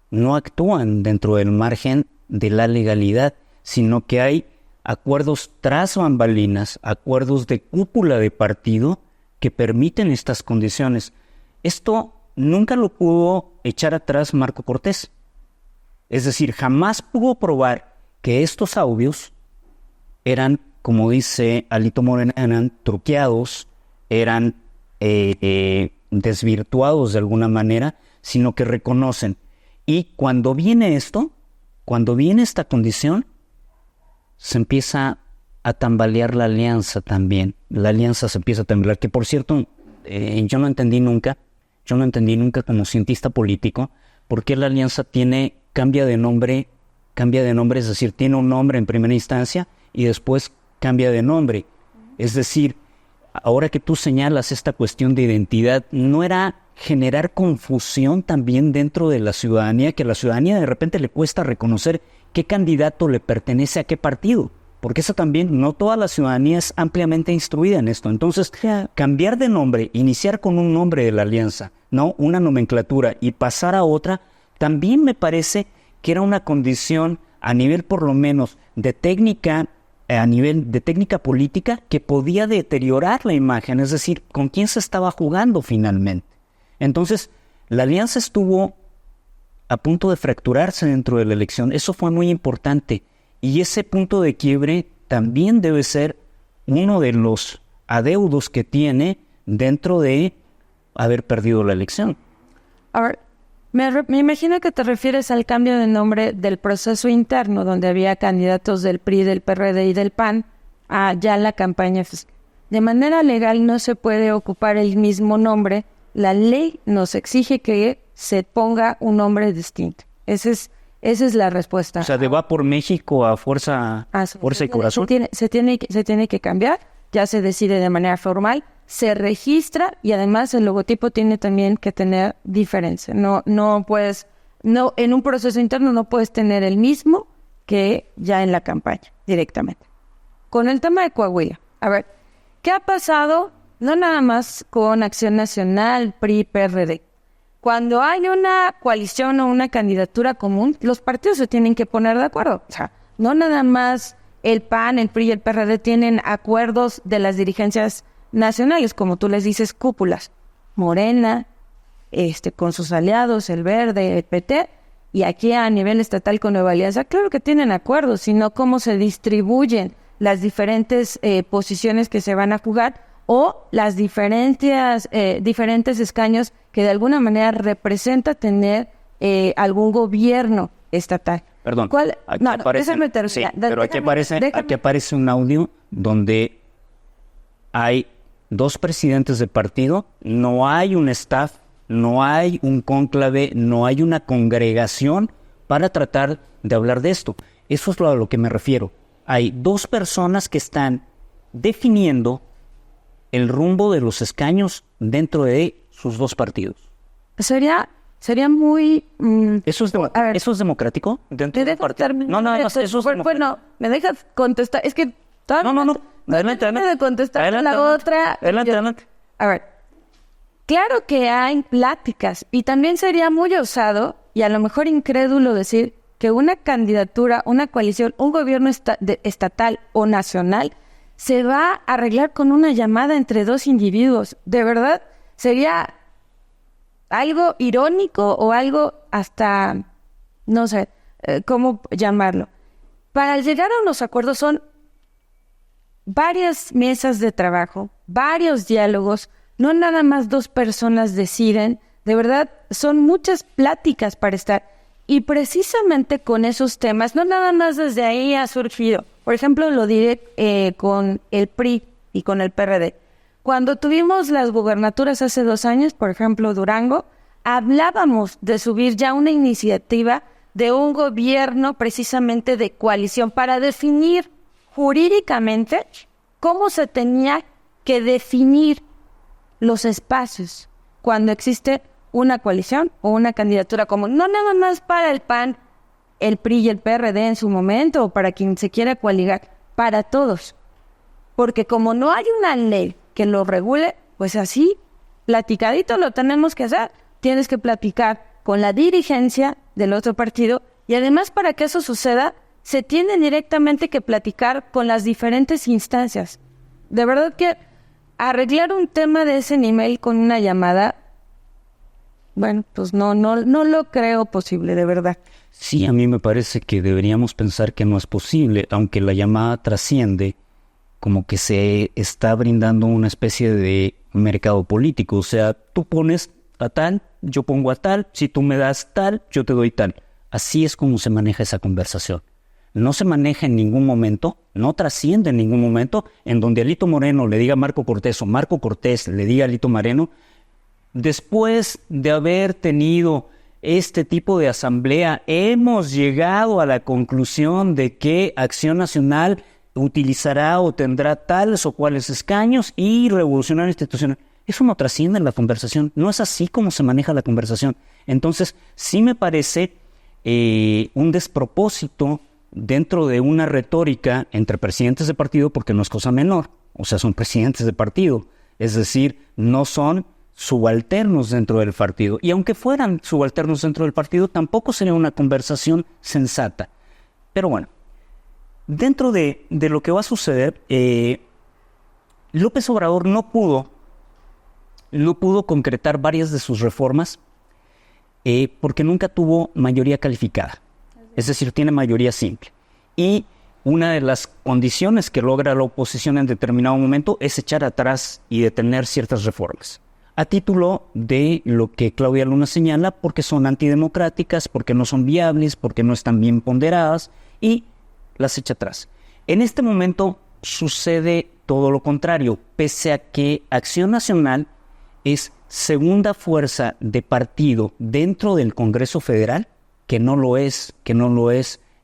no actúan dentro del margen de la legalidad, sino que hay acuerdos tras bambalinas, acuerdos de cúpula de partido que permiten estas condiciones. Esto nunca lo pudo echar atrás Marco Cortés. Es decir, jamás pudo probar que estos audios eran, como dice Alito Moreno, eran truqueados, eran desvirtuados de alguna manera, sino que reconocen. Y cuando viene esta condición, se empieza a tambalear la alianza también. La alianza se empieza a tambalear, que por cierto, yo no entendí nunca como cientista político, por qué la alianza cambia de nombre, es decir, tiene un nombre en primera instancia y después cambia de nombre. Es decir, ahora que tú señalas esta cuestión de identidad, ¿no era generar confusión también dentro de la ciudadanía, que a la ciudadanía de repente le cuesta reconocer qué candidato le pertenece a qué partido? Porque eso también, no toda la ciudadanía es ampliamente instruida en esto. Entonces, cambiar de nombre, iniciar con un nombre de la alianza, ¿no? Una nomenclatura, y pasar a otra, también me parece que era una condición a nivel por lo menos de técnica, a nivel de técnica política, que podía deteriorar la imagen, es decir, con quién se estaba jugando finalmente. Entonces, la alianza estuvo a punto de fracturarse dentro de la elección. Eso fue muy importante. Y ese punto de quiebre también debe ser uno de los adeudos que tiene dentro de haber perdido la elección. Ahora, me imagino que te refieres al cambio de nombre del proceso interno, donde había candidatos del PRI, del PRD y del PAN, a ya la campaña fiscal. De manera legal no se puede ocupar el mismo nombre. La ley nos exige que se ponga un nombre distinto. Esa es la respuesta. O sea, de Va por México a Fuerza y Corazón. Se tiene que cambiar, ya se decide de manera formal, se registra, y además el logotipo tiene también que tener diferencia. No puedes, en un proceso interno no puedes tener el mismo que ya en la campaña directamente. Con el tema de Coahuila, a ver, ¿qué ha pasado? No nada más con Acción Nacional, PRI, PRD. Cuando hay una coalición o una candidatura común, los partidos se tienen que poner de acuerdo. O sea, no nada más el PAN, el PRI y el PRD tienen acuerdos de las dirigencias nacionales, como tú les dices, cúpulas. Morena, con sus aliados, el Verde, el PT, y aquí a nivel estatal con Nueva Alianza, claro que tienen acuerdos, sino cómo se distribuyen las diferentes posiciones que se van a jugar, o las diferentes escaños que de alguna manera representa tener algún gobierno estatal. Perdón, déjame terminar. Sí, pero aquí aparece un audio donde hay 2 presidentes de partido, no hay un staff, no hay un cónclave, no hay una congregación para tratar de hablar de esto. Eso es a lo que me refiero. Hay 2 personas que están definiendo el rumbo de los escaños dentro de sus 2 partidos. Sería muy... ¿Eso es democrático? ¿Me dejas terminar? No, eso es democrático. Bueno, ¿me dejas contestar? Es que... No. Adelante. De contestar la otra. Adelante. A ver, claro que hay pláticas y también sería muy osado y a lo mejor incrédulo decir que una candidatura, una coalición, un gobierno estatal o nacional se va a arreglar con una llamada entre 2 individuos. De verdad, sería algo irónico o algo hasta, no sé, ¿cómo llamarlo? Para llegar a unos acuerdos son varias mesas de trabajo, varios diálogos, no nada más 2 personas deciden, de verdad son muchas pláticas para estar. Y precisamente con esos temas, no nada más desde ahí ha surgido. Por ejemplo, lo diré con el PRI y con el PRD. Cuando tuvimos las gubernaturas hace 2 años, por ejemplo, Durango, hablábamos de subir ya una iniciativa de un gobierno precisamente de coalición para definir jurídicamente cómo se tenía que definir los espacios cuando existe una coalición o una candidatura común. No nada más para el PAN, el PRI y el PRD en su momento o para quien se quiera coaligar, para todos. Porque como no hay una ley que lo regule, pues así, platicadito lo tenemos que hacer. Tienes que platicar con la dirigencia del otro partido y además para que eso suceda, se tiene directamente que platicar con las diferentes instancias. De verdad que arreglar un tema de ese nivel con una llamada, bueno, pues no lo creo posible, de verdad. Sí, a mí me parece que deberíamos pensar que no es posible, aunque la llamada trasciende, como que se está brindando una especie de mercado político. O sea, tú pones a tal, yo pongo a tal, si tú me das tal, yo te doy tal. Así es como se maneja esa conversación. No se maneja en ningún momento, no trasciende en ningún momento en donde Alito Moreno le diga a Marco Cortés o Marco Cortés le diga a Alito Moreno, después de haber tenido este tipo de asamblea, hemos llegado a la conclusión de que Acción Nacional utilizará o tendrá tales o cuales escaños y Revolucionario Institucional. Eso no trasciende en la conversación, no es así como se maneja la conversación. Entonces, sí me parece un despropósito dentro de una retórica entre presidentes de partido, porque no es cosa menor, o sea, son presidentes de partido, es decir, no son subalternos dentro del partido. Y aunque fueran subalternos dentro del partido, tampoco sería una conversación sensata. Pero bueno, dentro de lo que va a suceder, López Obrador no pudo concretar varias de sus reformas porque nunca tuvo mayoría calificada. Es decir, tiene mayoría simple. Y una de las condiciones que logra la oposición en determinado momento es echar atrás y detener ciertas reformas. A título de lo que Claudia Luna señala, porque son antidemocráticas, porque no son viables, porque no están bien ponderadas, y las echa atrás. En este momento sucede todo lo contrario, pese a que Acción Nacional es segunda fuerza de partido dentro del Congreso Federal, que no lo es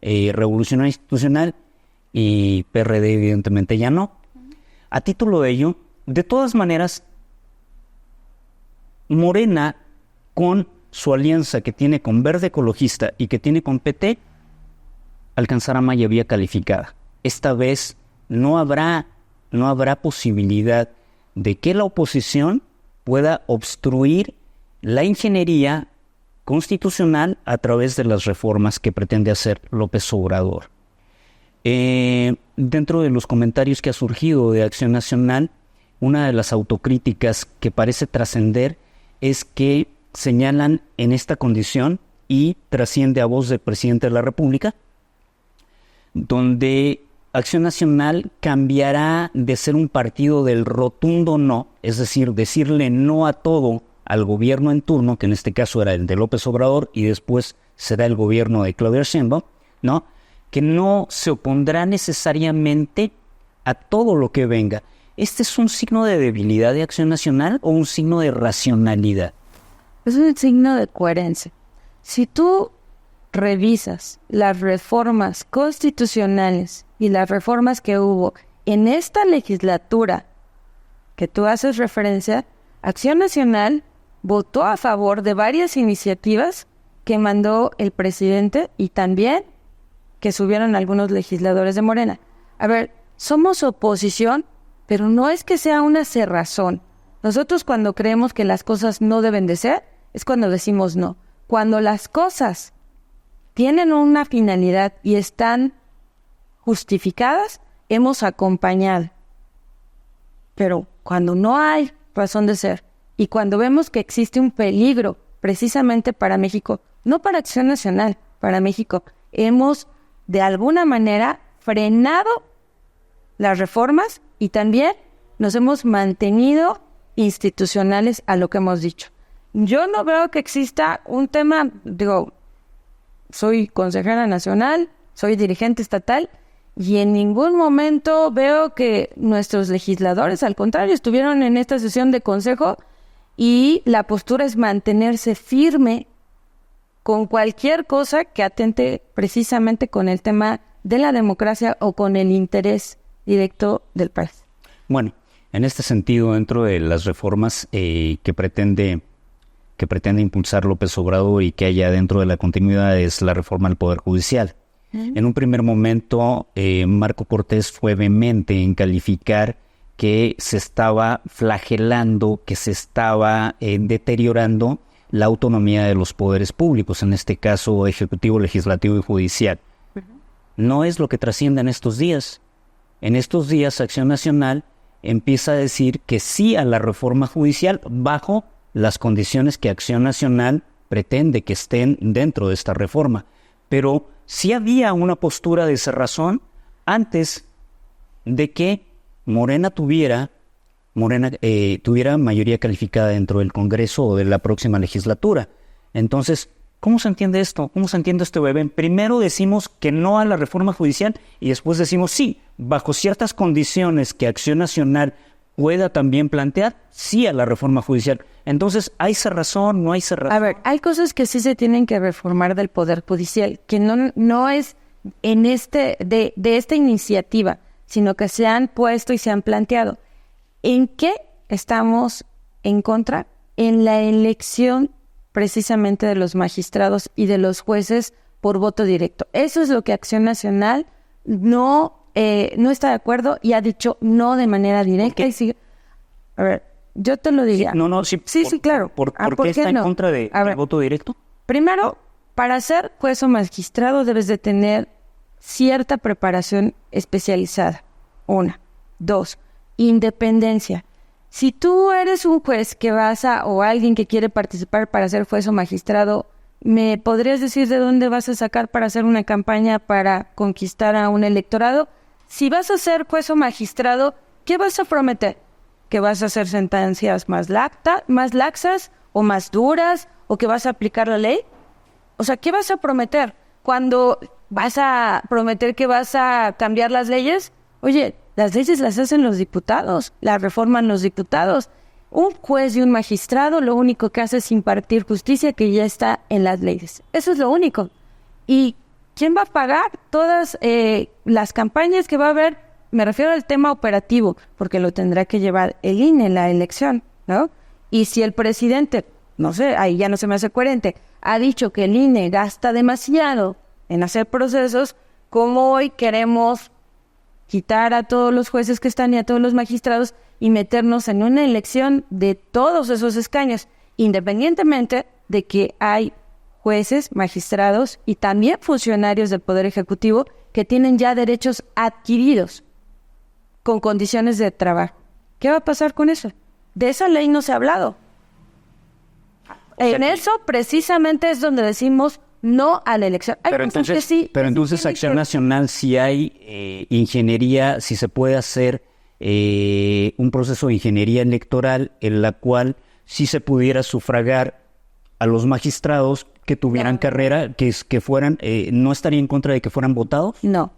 Revolucionario Institucional y PRD evidentemente ya no. A título de ello, de todas maneras, Morena, con su alianza que tiene con Verde Ecologista y que tiene con PT, alcanzará mayoría calificada. Esta vez no habrá posibilidad de que la oposición pueda obstruir la ingeniería constitucional a través de las reformas que pretende hacer López Obrador. Dentro de los comentarios que ha surgido de Acción Nacional, una de las autocríticas que parece trascender es que señalan en esta condición y trasciende a voz del presidente de la República, donde Acción Nacional cambiará de ser un partido del rotundo no, es decir, decirle no a todo al gobierno en turno, que en este caso era el de López Obrador y después será el gobierno de Claudia Sheinbaum, ¿no? Que no se opondrá necesariamente a todo lo que venga. ¿este es un signo de debilidad de Acción Nacional o un signo de racionalidad? Es un signo de coherencia. Si tú revisas las reformas constitucionales y las reformas que hubo en esta legislatura que tú haces referencia, Acción Nacional votó a favor de varias iniciativas que mandó el presidente y también que subieron algunos legisladores de Morena. A ver, somos oposición, pero no es que sea una cerrazón. Nosotros cuando creemos que las cosas no deben de ser, es cuando decimos no. Cuando las cosas tienen una finalidad y están justificadas, hemos acompañado. Pero cuando no hay razón de ser y cuando vemos que existe un peligro precisamente para México, no para Acción Nacional, para México, hemos de alguna manera frenado las reformas y también nos hemos mantenido institucionales a lo que hemos dicho. Yo no veo que exista un tema, soy consejera nacional, soy dirigente estatal y en ningún momento veo que nuestros legisladores, al contrario, estuvieron en esta sesión de consejo y la postura es mantenerse firme con cualquier cosa que atente precisamente con el tema de la democracia o con el interés directo del país. Bueno, en este sentido, dentro de las reformas que pretende impulsar López Obrador y que haya dentro de la continuidad es la reforma al Poder Judicial. En un primer momento, Marco Cortés fue vehemente en calificar que se estaba flagelando, que se estaba deteriorando la autonomía de los poderes públicos, en este caso ejecutivo, legislativo y judicial. No es lo que trasciende en estos días. En estos días, Acción Nacional empieza a decir que sí a la reforma judicial bajo las condiciones que Acción Nacional pretende que estén dentro de esta reforma. Pero sí había una postura de cerrazón antes de que Morena tuviera mayoría calificada dentro del Congreso o de la próxima legislatura. Entonces, ¿cómo se entiende esto? ¿Cómo se entiende este bebé? Primero decimos que no a la reforma judicial y después decimos sí, bajo ciertas condiciones que Acción Nacional pueda también plantear, sí a la reforma judicial. Entonces, ¿hay cerrazón? ¿No hay cerrazón? A ver, hay cosas que sí se tienen que reformar del Poder Judicial, que no es en de esta iniciativa, sino que se han puesto y se han planteado. ¿En qué estamos en contra? En la elección precisamente de los magistrados y de los jueces por voto directo. Eso es lo que Acción Nacional no está de acuerdo y ha dicho no de manera directa. Y sigue. A ver, yo te lo diría. Sí, claro. ¿Por qué está en contra del voto directo? Primero, para ser juez o magistrado debes de tener cierta preparación especializada. 1. 2. Independencia. Si tú eres un juez o alguien que quiere participar para ser juez o magistrado, ¿me podrías decir de dónde vas a sacar para hacer una campaña para conquistar a un electorado? Si vas a ser juez o magistrado, ¿qué vas a prometer? ¿Que vas a hacer sentencias más laxas o más duras o que vas a aplicar la ley? O sea, ¿qué vas a prometer? Cuando vas a prometer que vas a cambiar las leyes, oye, las leyes las hacen los diputados, las reforman los diputados. Un juez y un magistrado lo único que hace es impartir justicia que ya está en las leyes. Eso es lo único. ¿Y quién va a pagar todas las campañas que va a haber? Me refiero al tema operativo, porque lo tendrá que llevar el INE en la elección, ¿no? Y si el presidente, no sé, ahí ya no se me hace coherente, ha dicho que el INE gasta demasiado en hacer procesos, ¿cómo hoy queremos quitar a todos los jueces que están y a todos los magistrados y meternos en una elección de todos esos escaños, independientemente de que hay jueces, magistrados y también funcionarios del Poder Ejecutivo que tienen ya derechos adquiridos con condiciones de trabajo? ¿Qué va a pasar con eso? De esa ley no se ha hablado. En eso precisamente es donde decimos no a la elección. Pero entonces Acción Nacional, si hay ingeniería, si se puede hacer un proceso de ingeniería electoral en la cual sí se pudiera sufragar a los magistrados que tuvieran carrera, que fueran, ¿no estaría en contra de que fueran votados? No.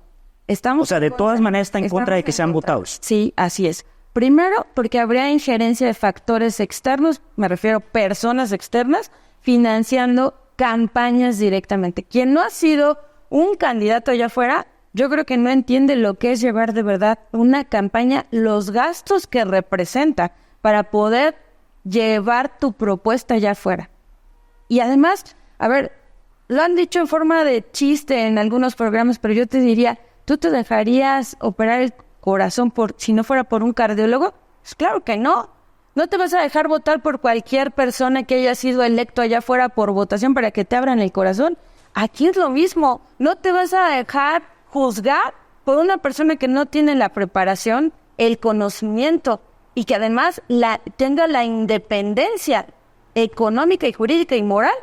De todas maneras está en contra de que sean votados. Sí, así es. Primero, porque habría injerencia de factores externos, me refiero a personas externas, financiando campañas directamente. Quien no ha sido un candidato allá afuera, yo creo que no entiende lo que es llevar de verdad una campaña, los gastos que representa para poder llevar tu propuesta allá afuera. Y además, a ver, lo han dicho en forma de chiste en algunos programas, pero yo te diría, ¿tú te dejarías operar el corazón si no fuera por un cardiólogo? Pues claro que no. No te vas a dejar votar por cualquier persona que haya sido electo allá afuera por votación para que te abran el corazón. Aquí es lo mismo. No te vas a dejar juzgar por una persona que no tiene la preparación, el conocimiento y que además tenga la independencia económica y jurídica y moral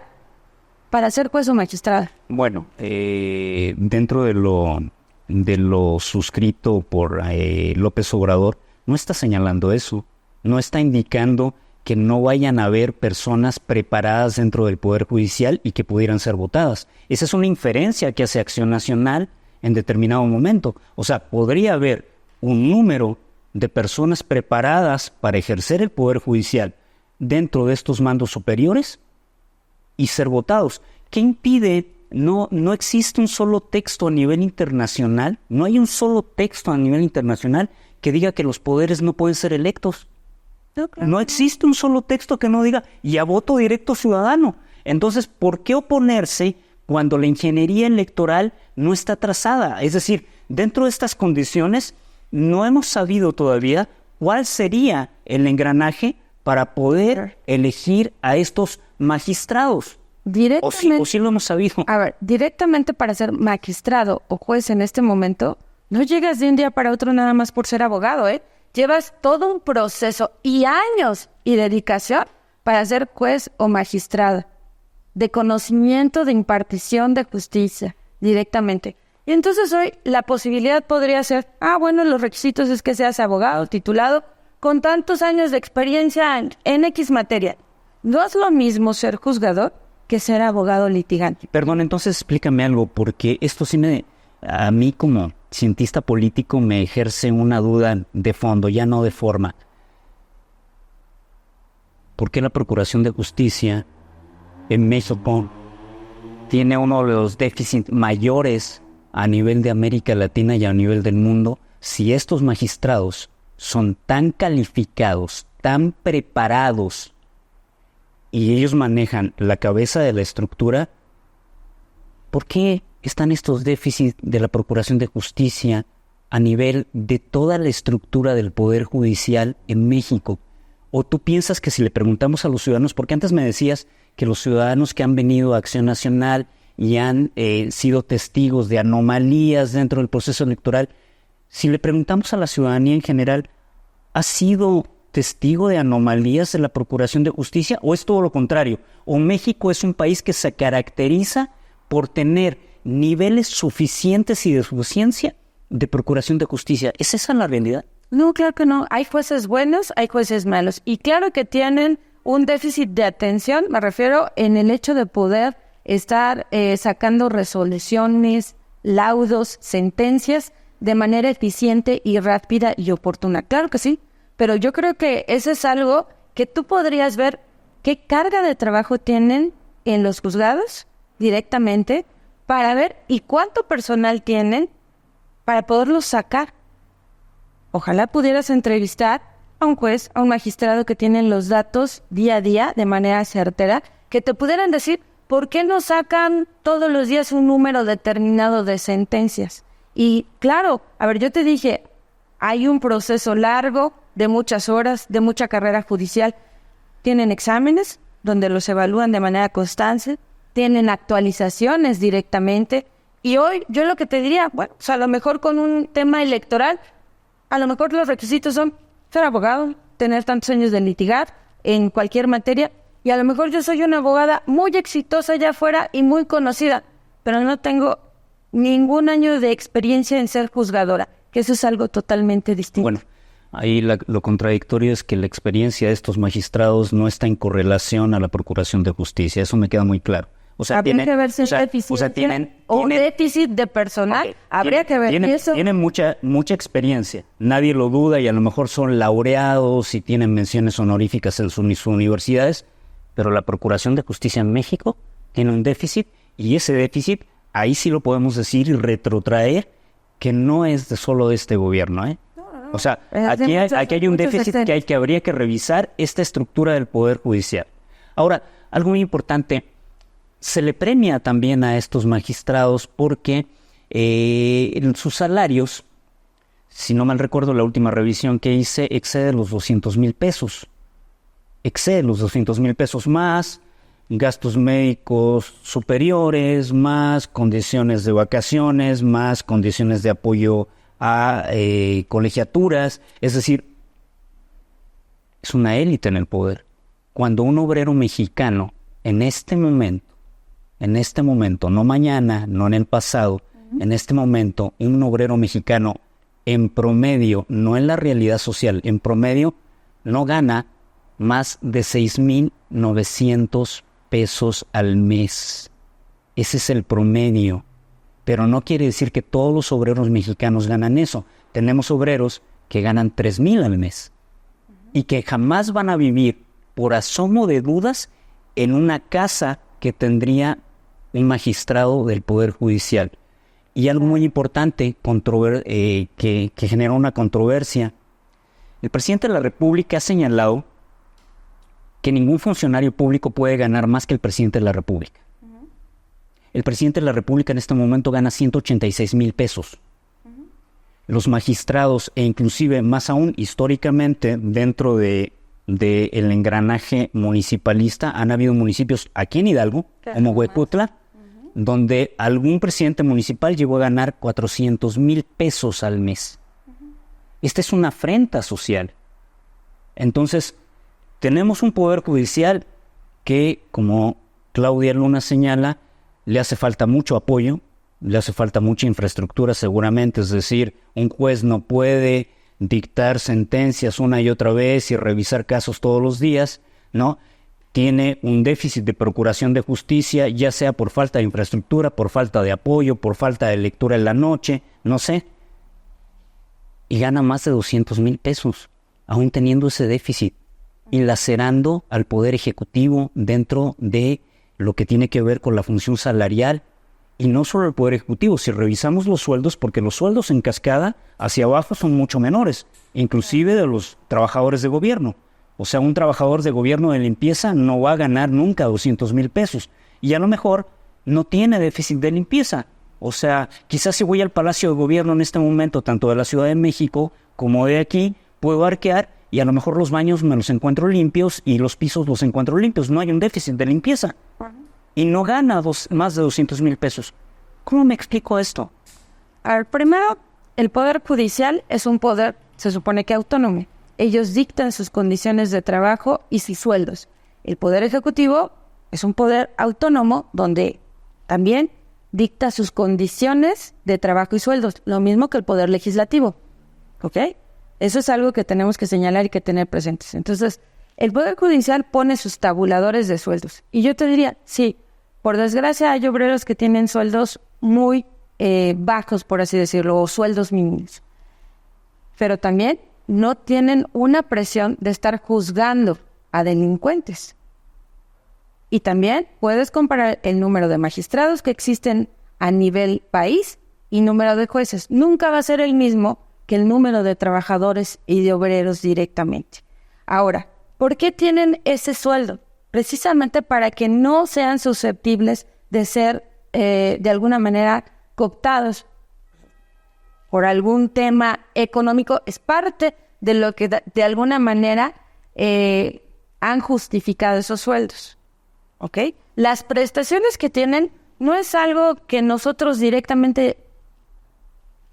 para ser juez o magistrado. Bueno, dentro de lo suscrito por López Obrador, no está señalando eso, no está indicando que no vayan a haber personas preparadas dentro del Poder Judicial y que pudieran ser votadas. Esa es una inferencia que hace Acción Nacional en determinado momento. O sea, podría haber un número de personas preparadas para ejercer el Poder Judicial dentro de estos mandos superiores y ser votados. ¿Qué impide? No existe un solo texto a nivel internacional, no hay un solo texto a nivel internacional que diga que los poderes no pueden ser electos. No existe un solo texto que no diga y a voto directo ciudadano. Entonces, ¿por qué oponerse cuando la ingeniería electoral no está trazada? Es decir, dentro de estas condiciones no hemos sabido todavía cuál sería el engranaje para poder elegir a estos magistrados. Directamente, o sí lo hemos sabido. A ver, directamente para ser magistrado o juez en este momento, no llegas de un día para otro nada más por ser abogado, ¿eh? Llevas todo un proceso y años y dedicación para ser juez o magistrado, de conocimiento, de impartición de justicia, directamente. Y entonces hoy la posibilidad podría ser, bueno, los requisitos es que seas abogado, titulado, con tantos años de experiencia en X materia. No es lo mismo ser juzgador que ser abogado litigante. Perdón, entonces explícame algo, porque esto sí a mí como cientista político me ejerce una duda de fondo, ya no de forma. ¿Por qué la Procuración de Justicia en México tiene uno de los déficits mayores a nivel de América Latina y a nivel del mundo, si estos magistrados son tan calificados, tan preparados, y ellos manejan la cabeza de la estructura? ¿Por qué están estos déficits de la Procuración de Justicia a nivel de toda la estructura del Poder Judicial en México? ¿O tú piensas que si le preguntamos a los ciudadanos, porque antes me decías que los ciudadanos que han venido a Acción Nacional y han sido testigos de anomalías dentro del proceso electoral, si le preguntamos a la ciudadanía en general, ¿ha sido testigo de anomalías de la Procuración de Justicia o es todo lo contrario? ¿O México es un país que se caracteriza por tener niveles suficientes y de suficiencia de Procuración de Justicia? ¿Es esa la realidad? No, claro que no. Hay jueces buenos, hay jueces malos. Y claro que tienen un déficit de atención, me refiero en el hecho de poder estar sacando resoluciones, laudos, sentencias de manera eficiente y rápida y oportuna. Claro que sí, pero yo creo que eso es algo que tú podrías ver qué carga de trabajo tienen en los juzgados directamente para ver y cuánto personal tienen para poderlos sacar. Ojalá pudieras entrevistar a un juez, a un magistrado que tienen los datos día a día de manera certera, que te pudieran decir por qué no sacan todos los días un número determinado de sentencias. Y claro, a ver, yo te dije, hay un proceso largo de muchas horas, de mucha carrera judicial. Tienen exámenes donde los evalúan de manera constante, tienen actualizaciones directamente. Y hoy yo lo que te diría, bueno, pues a lo mejor con un tema electoral, a lo mejor los requisitos son ser abogado, tener tantos años de litigar en cualquier materia, y a lo mejor yo soy una abogada muy exitosa allá afuera y muy conocida, pero no tengo ningún año de experiencia en ser juzgadora, que eso es algo totalmente distinto. Bueno, ahí lo contradictorio es que la experiencia de estos magistrados no está en correlación a la Procuración de Justicia, eso me queda muy claro. O sea, habría que ver si es eficiencia o déficit de personal. Okay. Habría que ver eso. Tienen mucha experiencia, nadie lo duda, y a lo mejor son laureados y tienen menciones honoríficas en sus universidades, pero la Procuración de Justicia en México tiene un déficit, y ese déficit, ahí sí lo podemos decir y retrotraer, que no es solo de este gobierno, ¿eh? O sea, aquí hay un déficit que habría que revisar, esta estructura del Poder Judicial. Ahora, algo muy importante, se le premia también a estos magistrados porque sus salarios, si no mal recuerdo la última revisión que hice, excede los 200,000 pesos. Excede los 200,000 pesos, más gastos médicos superiores, más condiciones de vacaciones, más condiciones de apoyo a colegiaturas. Es decir, es una élite en el poder. Cuando un obrero mexicano en este momento, no mañana, no en el pasado, en este momento, un obrero mexicano en promedio, no en la realidad social, en promedio no gana más de 6,900 pesos al mes. Ese es el promedio. Pero no quiere decir que todos los obreros mexicanos ganan eso. Tenemos obreros que ganan 3,000 al mes y que jamás van a vivir, por asomo de dudas, en una casa que tendría un magistrado del Poder Judicial. Y algo muy importante que genera una controversia. El presidente de la República ha señalado que ningún funcionario público puede ganar más que el presidente de la República. El presidente de la República en este momento gana 186,000 pesos. Los magistrados, e inclusive más aún históricamente dentro del engranaje municipalista, han habido municipios aquí en Hidalgo, como Huejutla, donde algún presidente municipal llegó a ganar 400,000 pesos al mes. Esta es una afrenta social. Entonces, tenemos un poder judicial que, como Claudia Luna señala, le hace falta mucho apoyo, le hace falta mucha infraestructura seguramente. Es decir, un juez no puede dictar sentencias una y otra vez y revisar casos todos los días, ¿no? Tiene un déficit de procuración de justicia, ya sea por falta de infraestructura, por falta de apoyo, por falta de lectura en la noche, no sé. Y gana más de 200,000 pesos, aún teniendo ese déficit, y lacerando al Poder Ejecutivo dentro de lo que tiene que ver con la función salarial. Y no solo el Poder Ejecutivo, si revisamos los sueldos, porque los sueldos en cascada hacia abajo son mucho menores, inclusive de los trabajadores de gobierno. O sea, un trabajador de gobierno de limpieza no va a ganar nunca 200,000 pesos. Y a lo mejor no tiene déficit de limpieza. O sea, quizás si voy al Palacio de Gobierno en este momento, tanto de la Ciudad de México como de aquí, puedo arquear y a lo mejor los baños me los encuentro limpios y los pisos los encuentro limpios. No hay un déficit de limpieza. Y no gana más de 200,000 pesos. ¿Cómo me explico esto? A ver, primero, el Poder Judicial es un poder, se supone que autónomo. Ellos dictan sus condiciones de trabajo y sus sueldos. El Poder Ejecutivo es un poder autónomo donde también dicta sus condiciones de trabajo y sueldos, lo mismo que el Poder Legislativo. ¿Ok? Eso es algo que tenemos que señalar y que tener presentes. Entonces, el Poder Judicial pone sus tabuladores de sueldos. Y yo te diría, sí, por desgracia hay obreros que tienen sueldos muy bajos, por así decirlo, o sueldos mínimos. Pero también no tienen una presión de estar juzgando a delincuentes. Y también puedes comparar el número de magistrados que existen a nivel país y número de jueces. Nunca va a ser el mismo que el número de trabajadores y de obreros directamente. Ahora, ¿por qué tienen ese sueldo? Precisamente para que no sean susceptibles de ser, de alguna manera, cooptados por algún tema económico. Es parte de lo que de alguna manera han justificado esos sueldos. ¿Ok? Las prestaciones que tienen no es algo que nosotros directamente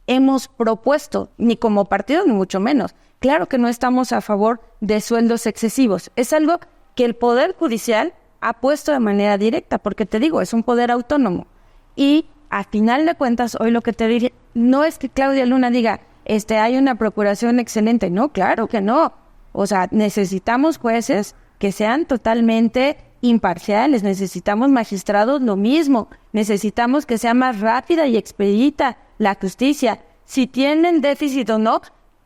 hemos propuesto, ni como partido, ni mucho menos. Claro que no estamos a favor de sueldos excesivos. Es algo que el Poder Judicial ha puesto de manera directa, porque te digo, es un poder autónomo. Y a final de cuentas, hoy lo que te diré, no es que Claudia Luna diga, hay una procuración excelente. No, claro que no. O sea, necesitamos jueces que sean totalmente imparciales, necesitamos magistrados, lo mismo, necesitamos que sea más rápida y expedita la justicia. Si tienen déficit o no,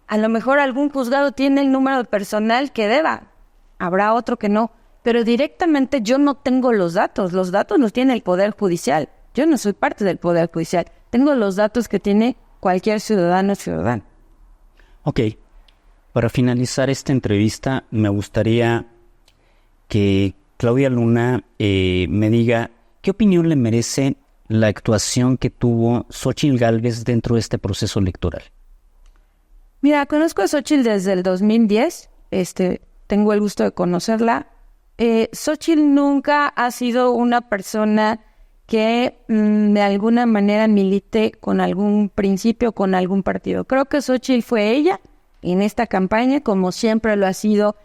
a lo mejor algún juzgado tiene el número de personal que deba, habrá otro que no, pero directamente yo no tengo los datos los tiene el Poder Judicial, yo no soy parte del Poder Judicial, tengo los datos que tiene cualquier ciudadano o ciudadana. Ok, para finalizar esta entrevista me gustaría que Claudia Luna me diga qué opinión le merece la actuación que tuvo Xóchitl Gálvez dentro de este proceso electoral. Mira, conozco a Xóchitl desde el 2010, tengo el gusto de conocerla. Xóchitl nunca ha sido una persona que de alguna manera milite con algún principio, con algún partido. Creo que Xóchitl fue ella en esta campaña, como siempre lo ha sido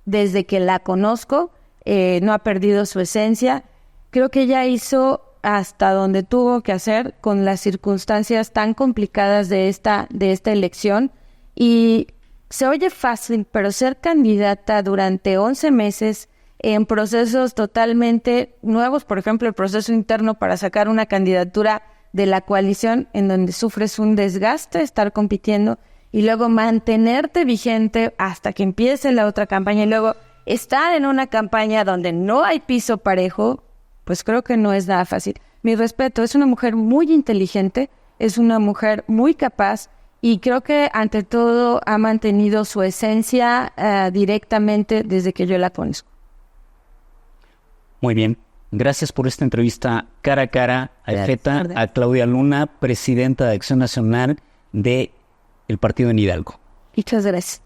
desde que la conozco, no ha perdido su esencia. Creo que ella hizo hasta donde tuvo que hacer con las circunstancias tan complicadas de esta elección. Y se oye fácil, pero ser candidata durante 11 meses en procesos totalmente nuevos, por ejemplo, el proceso interno para sacar una candidatura de la coalición en donde sufres un desgaste, estar compitiendo y luego mantenerte vigente hasta que empiece la otra campaña y luego estar en una campaña donde no hay piso parejo, pues creo que no es nada fácil. Mi respeto, es una mujer muy inteligente, es una mujer muy capaz y creo que ante todo ha mantenido su esencia directamente desde que yo la conozco. Muy bien. Gracias por esta entrevista cara a cara a Efeta, a Claudia Luna, presidenta de Acción Nacional del Partido en Hidalgo. Muchas gracias.